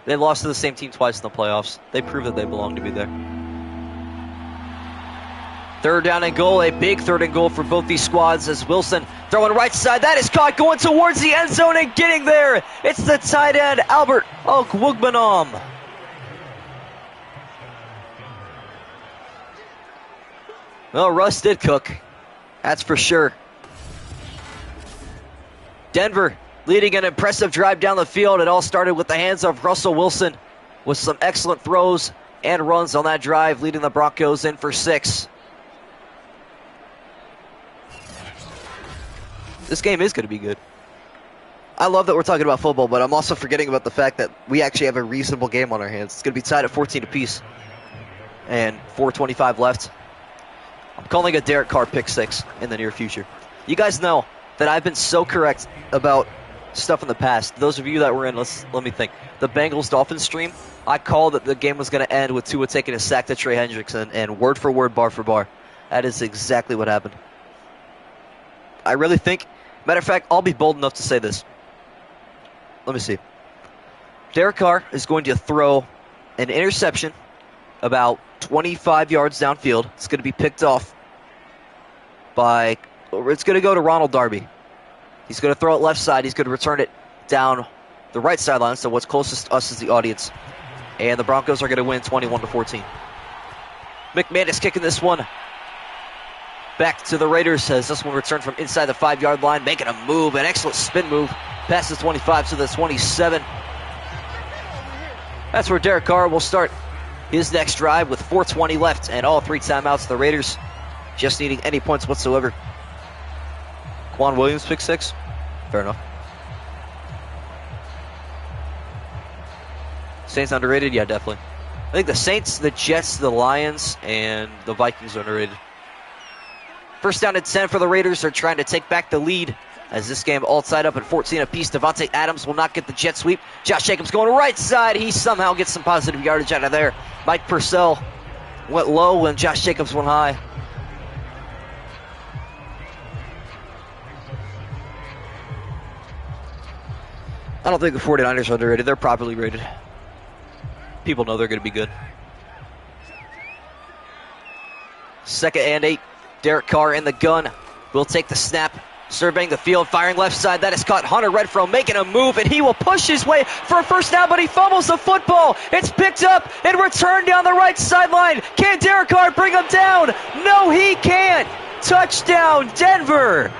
[SPEAKER 1] they lost to the same team twice in the playoffs. They proved that they belong to be there. 3rd down and goal, a big 3rd and goal for both these squads as Wilson throwing right side. That is caught going towards the end zone and getting there. It's the tight end, Albert Okwuegbunam. Well, Russ did cook. That's for sure. Denver leading an impressive drive down the field. It all started with the hands of Russell Wilson with some excellent throws and runs on that drive, leading the Broncos in for 6. This game is going to be good. I love that we're talking about football, but I'm also forgetting about the fact that we actually have a reasonable game on our hands. It's going to be tied at 14 apiece and 4:25 left. I'm calling a Derek Carr pick 6 in the near future. You guys know that I've been so correct about stuff in the past. Those of you that were in, let me think. The Bengals-Dolphins stream, I called that the game was going to end with Tua taking a sack to Trey Hendrickson, and word for word, bar for bar, that is exactly what happened. I really think, matter of fact, I'll be bold enough to say this. Let me see. Derek Carr is going to throw an interception about 25 yards downfield. It's going to be picked off by, it's going to go to Ronald Darby. He's going to throw it left side. He's going to return it down the right sideline, so what's closest to us is the audience. And the Broncos are going to win 21-14. McManus kicking this one back to the Raiders as this one returned from inside the 5-yard line, making a move, an excellent spin move, past the 25 to the 27. That's where Derek Carr will start his next drive with 4:20 left and all 3 timeouts. The Raiders just needing any points whatsoever. Quan Williams pick 6. Fair enough. Saints underrated? Yeah, definitely. I think the Saints, the Jets, the Lions, and the Vikings are underrated. First down and 10 for the Raiders. They're trying to take back the lead as this game all tied up at 14 apiece. Devontae Adams will not get the jet sweep. Josh Jacobs going right side. He somehow gets some positive yardage out of there. Mike Purcell went low when Josh Jacobs went high. I don't think the 49ers are underrated. They're properly rated. People know they're going to be good. 2nd and 8. Derek Carr in the gun will take the snap, surveying the field, firing left side. That is caught. Hunter Renfrow making a move, and he will push his way for a first down, but he fumbles the football. It's picked up and returned down the right sideline. Can Derek Carr bring him down? No, he can't. Touchdown, Denver.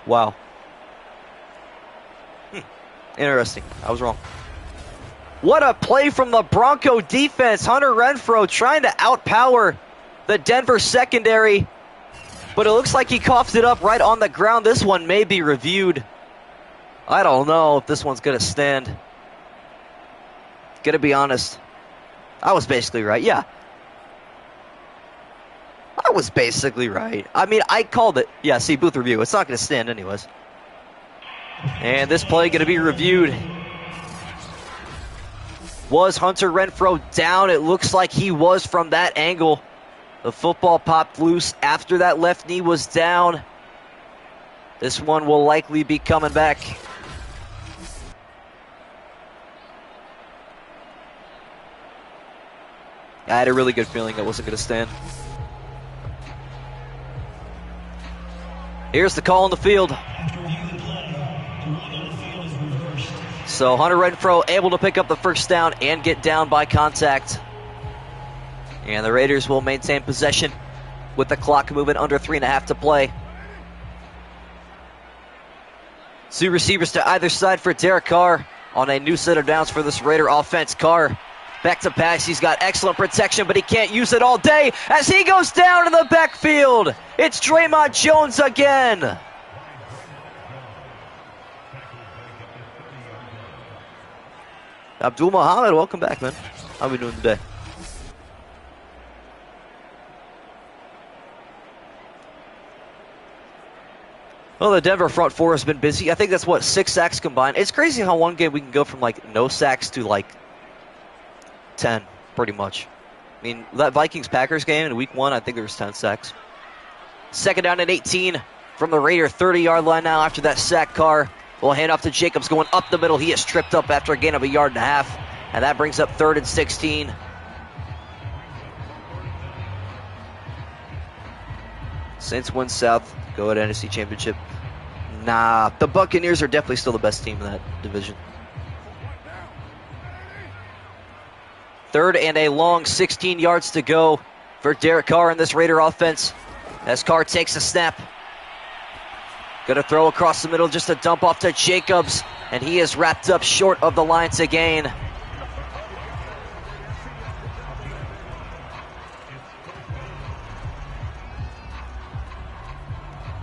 [SPEAKER 1] Wow. Interesting. I was wrong. What a play from the Bronco defense. Hunter Renfrow trying to outpower the Denver secondary, but it looks like he coughed it up right on the ground. This one may be reviewed. I don't know if this one's going to stand. Going to be honest. I was basically right. Yeah. I was basically right. I mean, I called it. Yeah, see, booth review. It's not going to stand anyways. And this play going to be reviewed. Was Hunter Renfrow down? It looks like he was from that angle. The football popped loose after that left knee was down. This one will likely be coming back. I had a really good feeling it wasn't going to stand. Here's the call on the field. So Hunter Renfrow able to pick up the first down and get down by contact. And the Raiders will maintain possession with the clock moving under 3.5 to play. Two receivers to either side for Derek Carr on a new set of downs for this Raider offense. Carr back to pass. He's got excellent protection, but he can't use it all day as he goes down in the backfield. It's Draymond Jones again. Abdul Muhammad, welcome back, man. How are we doing today? Well, the Denver front four has been busy. I think that's, 6 sacks combined. It's crazy how one game we can go from, no sacks to, 10, pretty much. I mean, that Vikings-Packers game in week 1, I think there was 10 sacks. Second down and 18 from the Raider 30-yard line now after that sack. Carr will hand off to Jacobs going up the middle. He is tripped up after a gain of 1.5 yards, and that brings up 3rd and 16. Saints win South, go at NFC Championship. Nah, the Buccaneers are definitely still the best team in that division. 3rd and a long 16 yards to go for Derek Carr in this Raider offense. As Carr takes a snap. Gonna throw across the middle, just a dump off to Jacobs. And he is wrapped up short of the line to gain.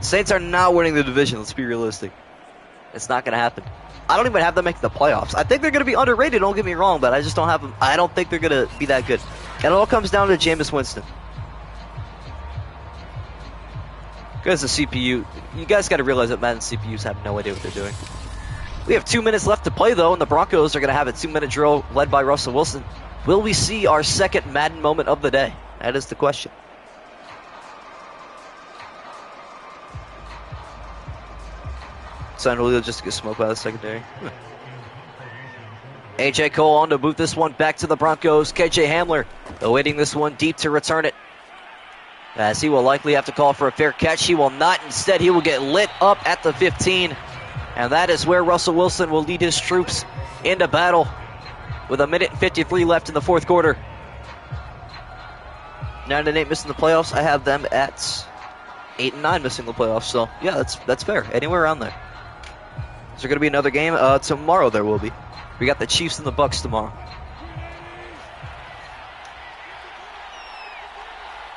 [SPEAKER 1] Saints are not winning the division, let's be realistic. It's not gonna happen. I don't even have them making the playoffs. I think they're going to be underrated, don't get me wrong, but I just don't have them. I don't think they're going to be that good. And it all comes down to Jameis Winston. Because the CPU, you guys got to realize that Madden CPUs have no idea what they're doing. We have 2 minutes left to play, though, and the Broncos are going to have a 2-minute drill led by Russell Wilson. Will we see our second Madden moment of the day? That is the question. San Julio just to get smoked by the secondary. A.J. Cole on to boot this one back to the Broncos. K.J. Hamler awaiting this one deep to return it. As he will likely have to call for a fair catch. He will not. Instead, he will get lit up at the 15. And that is where Russell Wilson will lead his troops into battle with 1:53 left in the fourth quarter. 9-8 missing the playoffs. I have them at 8-9 missing the playoffs. So, yeah, that's fair. Anywhere around there. Is there going to be another game? Tomorrow there will be. We got the Chiefs and the Bucks tomorrow.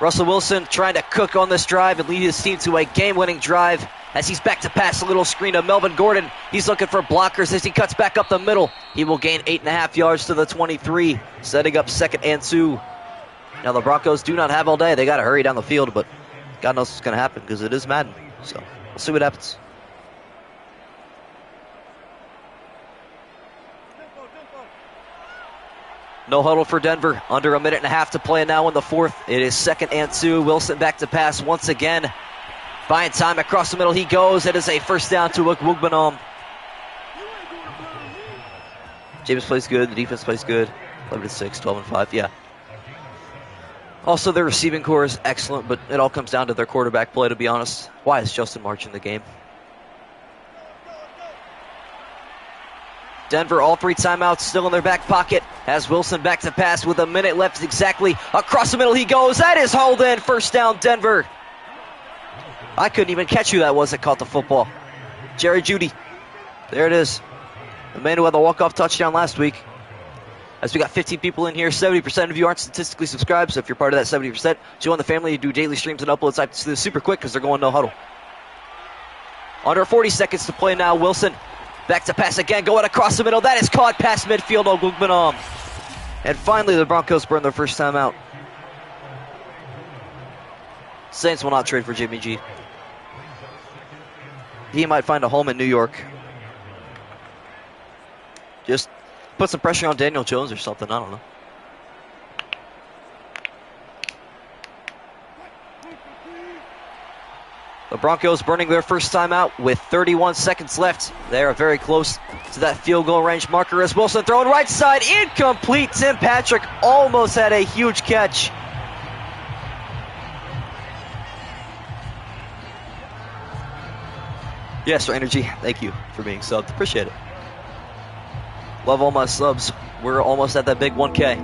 [SPEAKER 1] Russell Wilson trying to cook on this drive and lead his team to a game-winning drive as he's back to pass a little screen to Melvin Gordon. He's looking for blockers as he cuts back up the middle. He will gain 8.5 yards to the 23, setting up 2nd and 2. Now the Broncos do not have all day. They got to hurry down the field, but God knows what's going to happen because it is Madden. So we'll see what happens. No huddle for Denver. Under 1.5 minutes to play now in the fourth. It is 2nd and 2. Wilson back to pass once again. Buying time across the middle. He goes. It is a first down to Wugbanam. James plays good. The defense plays good. 11-6, 12-5. Yeah. Also, their receiving core is excellent, but it all comes down to their quarterback play, to be honest. Why is Justin March in the game? Denver, all 3 timeouts still in their back pocket. Has Wilson back to pass with 1 minute left exactly. Across the middle he goes. That is hauled in. First down, Denver. I couldn't even catch who that was that caught the football. Jerry Jeudy. There it is. The man who had the walk-off touchdown last week. As we got 15 people in here, 70% of you aren't statistically subscribed, so if you're part of that 70%, join the family. You do daily streams and uploads. I have to do this super quick because they're going no huddle. Under 40 seconds to play now. Wilson back to pass again, going across the middle. That is caught past midfield. Ogugbanam. And finally, the Broncos burn their first time out. Saints will not trade for Jimmy G. He might find a home in New York. Just put some pressure on Daniel Jones or something. I don't know. The Broncos burning their first time out with 31 seconds left. They are very close to that field goal range marker as Wilson throwing right side. Incomplete. Tim Patrick almost had a huge catch. Yes, for energy. Thank you for being subbed. Appreciate it. Love all my subs. We're almost at that big 1K.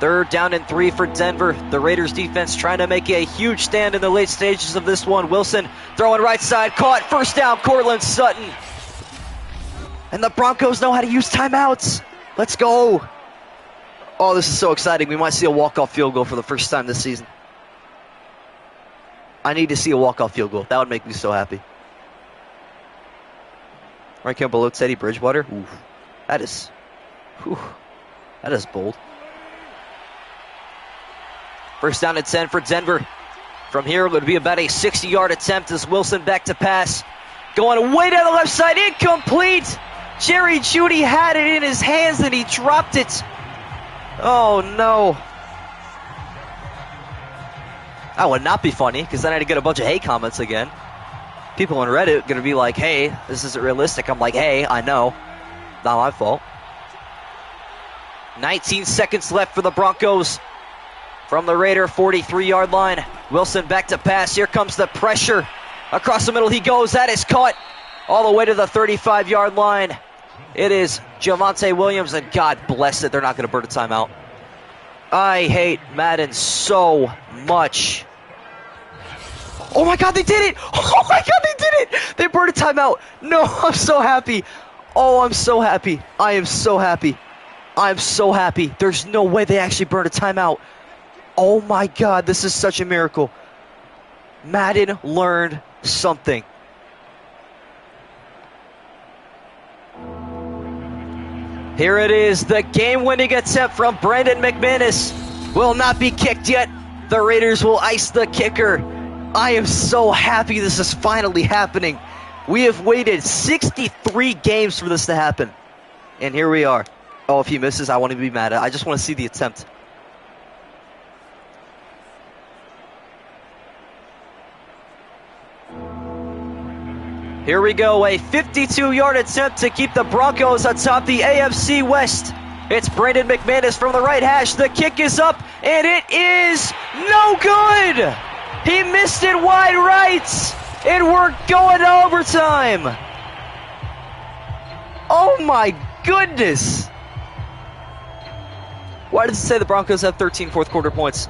[SPEAKER 1] Third down and 3 for Denver. The Raiders defense trying to make a huge stand in the late stages of this one. Wilson throwing right side, caught, first down, Cortland Sutton. And the Broncos know how to use timeouts. Let's go. Oh, this is so exciting. We might see a walk-off field goal for the first time this season. I need to see a walk-off field goal. That would make me so happy. Right here below Teddy Bridgewater. Ooh, that is bold. First down and 10 for Denver. From here, it would be about a 60-yard attempt as Wilson back to pass. Going way down the left side, incomplete. Jerry Jeudy had it in his hands and he dropped it. Oh, no. That would not be funny, because then I'd get a bunch of hate comments again. People on Reddit are going to be like, hey, this isn't realistic. I'm like, hey, I know. Not my fault. 19 seconds left for the Broncos. From the Raider 43-yard line. Wilson back to pass. Here comes the pressure. Across the middle he goes. That is caught all the way to the 35-yard line. It is Javonte Williams, and God bless it, they're not going to burn a timeout. I hate Madden so much. Oh my God, they did it! Oh my God, they did it! They burned a timeout. No, I'm so happy. Oh, I'm so happy. I am so happy. I'm so happy. There's no way they actually burned a timeout. Oh my God, this is such a miracle. Madden learned something. Here it is, the game-winning attempt from Brandon McManus will not be kicked yet. The Raiders will ice the kicker. I am so happy this is finally happening. We have waited 63 games for this to happen. And here we are. Oh, if he misses, I won't even be mad. I just want to see the attempt. Here we go, a 52-yard attempt to keep the Broncos atop the AFC West. It's Brandon McManus from the right hash. The kick is up, and it is no good. He missed it wide right, and we're going to overtime. Oh my goodness. Why does it say the Broncos have 13 fourth quarter points?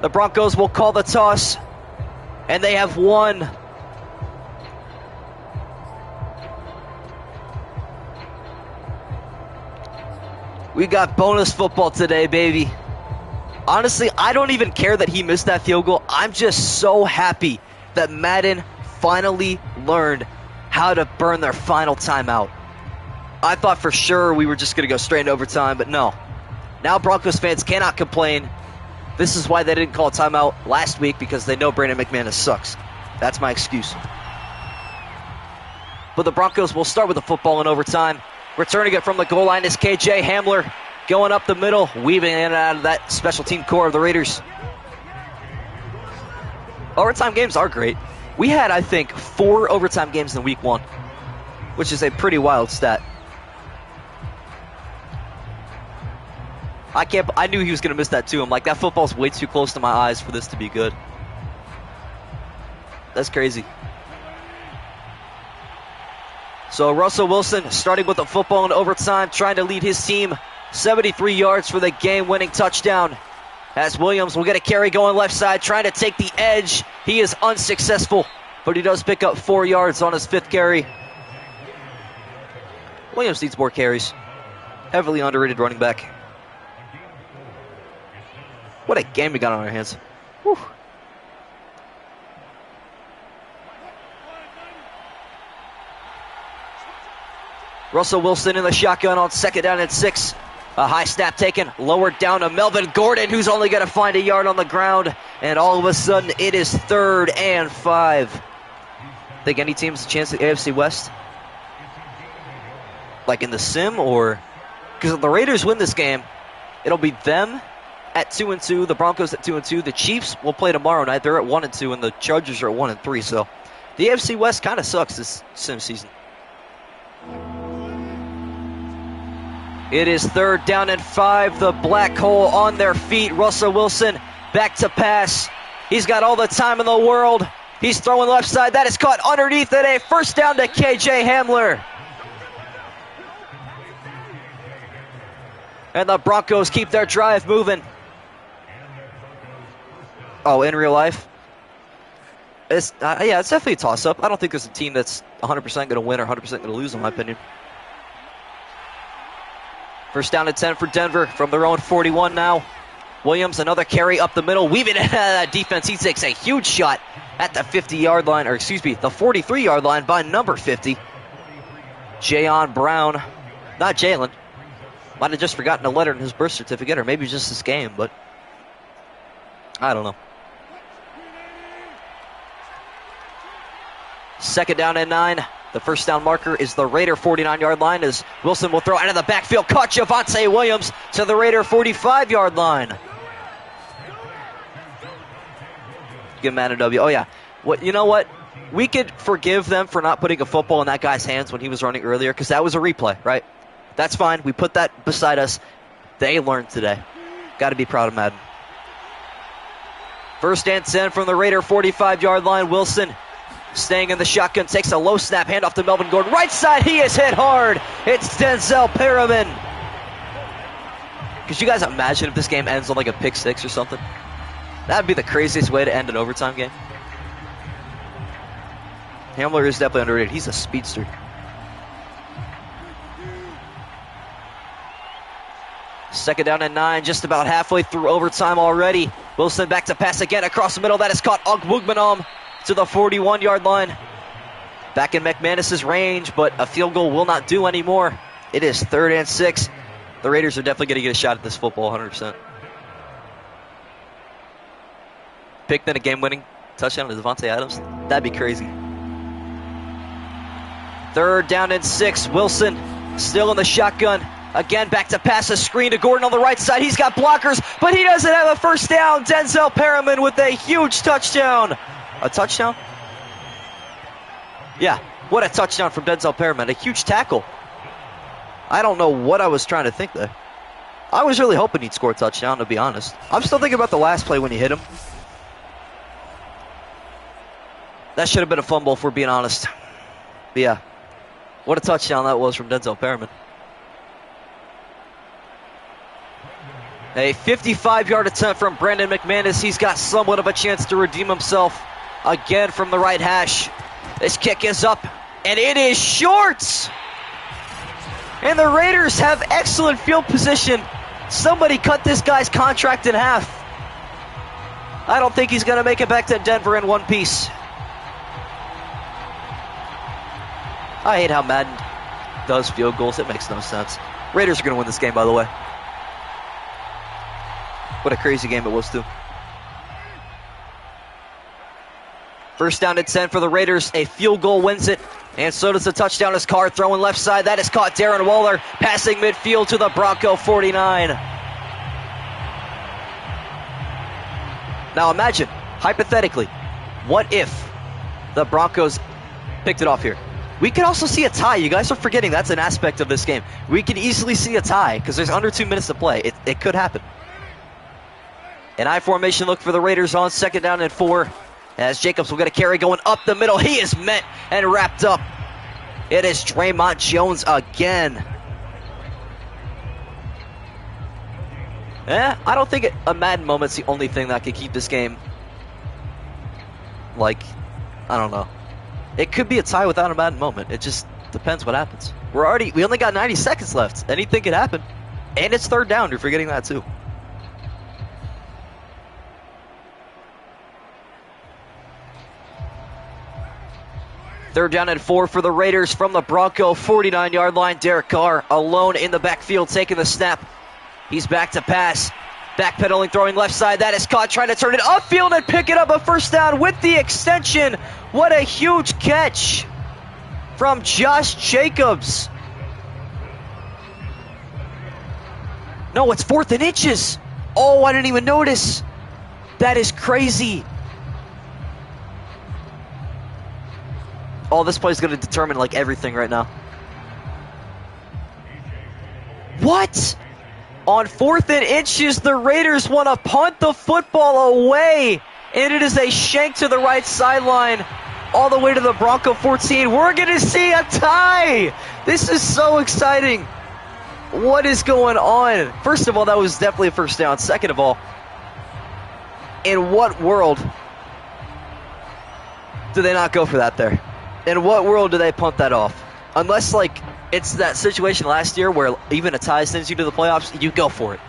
[SPEAKER 1] The Broncos will call the toss, and they have won. We got bonus football today, baby. Honestly, I don't even care that he missed that field goal. I'm just so happy that Madden finally learned how to burn their final timeout. I thought for sure we were just going to go straight into overtime, but no. Now Broncos fans cannot complain. This is why they didn't call a timeout last week, because they know Brandon McManus sucks. That's my excuse. But the Broncos will start with the football in overtime. Returning it from the goal line is KJ Hamler. Going up the middle, weaving in and out of that special team core of the Raiders. Overtime games are great. We had, I think, 4 overtime games in week 1, which is a pretty wild stat. I knew he was going to miss that too. I'm like, that football's way too close to my eyes for this to be good. That's crazy. So Russell Wilson starting with the football in overtime, trying to lead his team 73 yards for the game-winning touchdown. As Williams will get a carry going left side, trying to take the edge. He is unsuccessful, but he does pick up 4 yards on his 5th carry. Williams needs more carries. Heavily underrated running back. What a game we got on our hands. Whew. Russell Wilson in the shotgun on 2nd down and 6. A high snap taken, lowered down to Melvin Gordon, who's only going to find a yard on the ground. And all of a sudden, it is 3rd and 5. Think any team has a chance at the AFC West? Like in the sim, or? Because if the Raiders win this game, it'll be them at 2-2, the Broncos at 2-2. The Chiefs will play tomorrow night. They're at 1-2, and the Chargers are at 1-3. So the AFC West kind of sucks this sim season. It is 3rd down and 5. The Black Hole on their feet. Russell Wilson back to pass. He's got all the time in the world. He's throwing left side. That is caught underneath it. A first down to KJ Hamler. And the Broncos keep their drive moving. Oh, in real life? It's definitely a toss-up. I don't think there's a team that's 100% going to win or 100% going to lose, in my opinion. First down and 10 for Denver from their own 41 now. Williams, another carry up the middle, weaving it out of that defense. He takes a huge shot at the 50-yard line, or excuse me, the 43-yard line by number 50. Jayon Brown, not Jalen. Might have just forgotten a letter in his birth certificate, or maybe just this game, but I don't know. Second down and 9. The first down marker is the Raider 49-yard line as Wilson will throw out of the backfield. Caught Javonte Williams to the Raider 45-yard line. Give Madden a W. Oh, yeah. You know what? We could forgive them for not putting a football in that guy's hands when he was running earlier because that was a replay, right? That's fine. We put that beside us. They learned today. Got to be proud of Madden. First and 10 from the Raider 45-yard line. Wilson staying in the shotgun, takes a low snap, handoff to Melvin Gordon. Right side, he is hit hard. It's Denzel Perriman. Could you guys imagine if this game ends on like a pick six or something? That'd be the craziest way to end an overtime game. Hamler is definitely underrated. He's a speedster. Second down and 9, just about halfway through overtime already. Wilson back to pass again across the middle. That is caught Ogwugbanom to the 41-yard line. Back in McManus's range, but a field goal will not do anymore. It is 3rd and 6. The Raiders are definitely going to get a shot at this football, 100%. Picked in a game-winning touchdown to Devontae Adams. That'd be crazy. 3rd down and 6. Wilson still in the shotgun. Again, back to pass, a screen to Gordon on the right side. He's got blockers, but he doesn't have a first down. Denzel Perriman with a huge touchdown. A touchdown? Yeah, what a touchdown from Denzel Perriman. A huge tackle. I don't know what I was trying to think there. I was really hoping he'd score a touchdown, to be honest. I'm still thinking about the last play when he hit him. That should have been a fumble, if we're being honest. But yeah, what a touchdown that was from Denzel Perriman. A 55-yard attempt from Brandon McManus. He's got somewhat of a chance to redeem himself again from the right hash. This kick is up, and it is short. And the Raiders have excellent field position. Somebody cut this guy's contract in half. I don't think he's going to make it back to Denver in one piece. I hate how Madden does field goals. It makes no sense. Raiders are going to win this game, by the way. What a crazy game it was, too. First down and 10 for the Raiders. A field goal wins it. And so does the touchdown as Carr throwing left side. That is caught Darren Waller. Passing midfield to the Bronco 49. Now imagine, hypothetically, what if the Broncos picked it off here? We could also see a tie. You guys are forgetting that's an aspect of this game. We could easily see a tie because there's under 2 minutes to play. It could happen. An I formation look for the Raiders on 2nd down and 4. As Jacobs will get a carry going up the middle. He is met and wrapped up. It is Draymond Jones again. I don't think a Madden moment's the only thing that could keep this game. Like, I don't know. It could be a tie without a Madden moment. It just depends what happens. We only got 90 seconds left. Anything could happen. And it's 3rd down. You're forgetting that too. Third down and 4 for the Raiders from the Bronco 49-yard line. Derek Carr alone in the backfield taking the snap. He's back to pass. Backpedaling, throwing left side. That is caught, trying to turn it upfield and pick it up. A first down with the extension. What a huge catch from Josh Jacobs. No, it's 4th and inches. Oh, I didn't even notice. That is crazy. Oh, this play is going to determine like everything right now. What? On 4th and inches, the Raiders want to punt the football away. And it is a shank to the right sideline all the way to the Bronco 14. We're going to see a tie. This is so exciting. What is going on? First of all, that was definitely a first down. Second of all, in what world do they not go for that there? In what world do they punt that off? Unless, like, it's that situation last year where even a tie sends you to the playoffs, you go for it.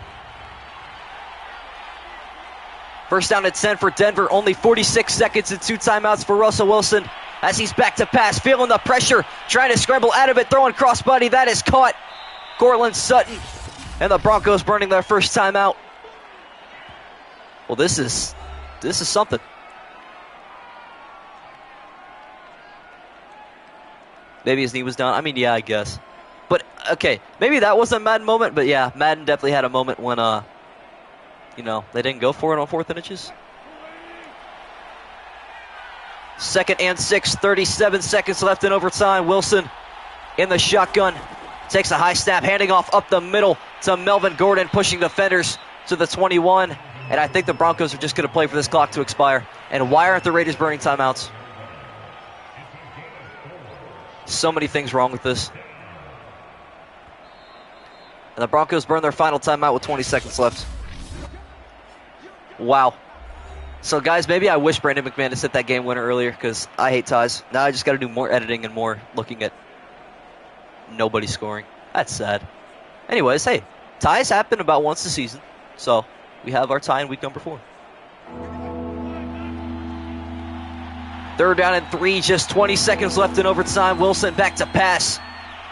[SPEAKER 1] First down at 10 for Denver. Only 46 seconds and 2 timeouts for Russell Wilson as he's back to pass, feeling the pressure, trying to scramble out of it, throwing crossbody. That is caught. Cortland Sutton and the Broncos burning their first timeout. Well, this is something. Maybe his knee was down. I mean, yeah, I guess. But, okay, maybe that wasn't a Madden moment, but yeah, Madden definitely had a moment when, they didn't go for it on 4th and inches. 2nd and 6, 37 seconds left in overtime. Wilson in the shotgun. Takes a high snap, handing off up the middle to Melvin Gordon, pushing defenders to the 21. And I think the Broncos are just going to play for this clock to expire. And why aren't the Raiders burning timeouts? So many things wrong with this. And the Broncos burn their final timeout with 20 seconds left. Wow. So, guys, maybe I wish Brandon McManus hit that game winner earlier because I hate ties. Now I just got to do more editing and more looking at nobody scoring. That's sad. Anyways, hey, ties happen about once a season. So, we have our tie in week number 4. 3rd down and 3, just 20 seconds left in overtime. Wilson back to pass.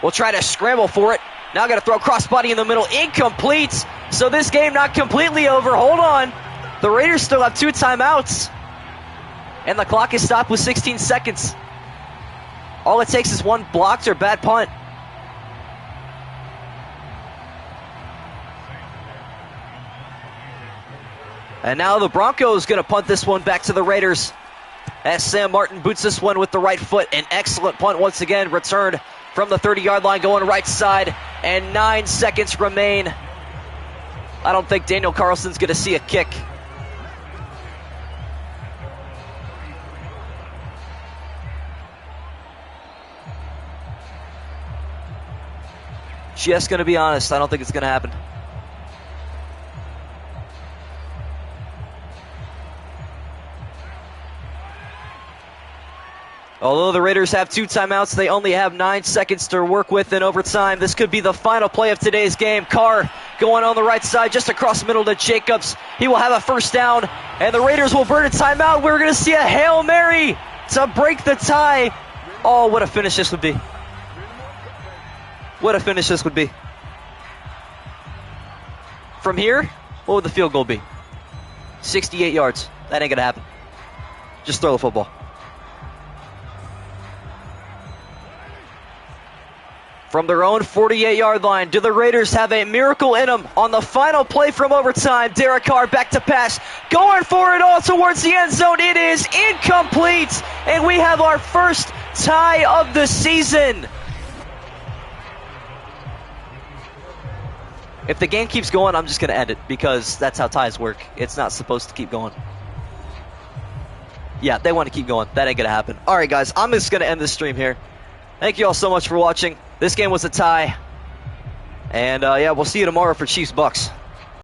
[SPEAKER 1] We'll try to scramble for it. Now got to throw crossbody in the middle. Incomplete. So this game not completely over. Hold on. The Raiders still have 2 timeouts. And the clock is stopped with 16 seconds. All it takes is one blocked or bad punt. And now the Broncos going to punt this one back to the Raiders. As Sam Martin boots this one with the right foot. An excellent punt once again. Returned from the 30-yard line going right side. And 9 seconds remain. I don't think Daniel Carlson's going to see a kick. Just going to be honest, I don't think it's going to happen. Although the Raiders have 2 timeouts, they only have 9 seconds to work with in overtime. This could be the final play of today's game. Carr going on the right side, just across the middle to Jacobs. He will have a first down, and the Raiders will burn a timeout. We're going to see a Hail Mary to break the tie. Oh, what a finish this would be. What a finish this would be. From here, what would the field goal be? 68 yards. That ain't going to happen. Just throw the football. From their own 48-yard line, do the Raiders have a miracle in them on the final play from overtime? Derek Carr back to pass, going for it all towards the end zone. It is incomplete, and we have our first tie of the season. If the game keeps going, I'm just going to end it because that's how ties work. It's not supposed to keep going. Yeah, they want to keep going. That ain't going to happen. All right, guys, I'm just going to end this stream here. Thank you all so much for watching. This game was a tie. And, yeah, we'll see you tomorrow for Chiefs-Bucks.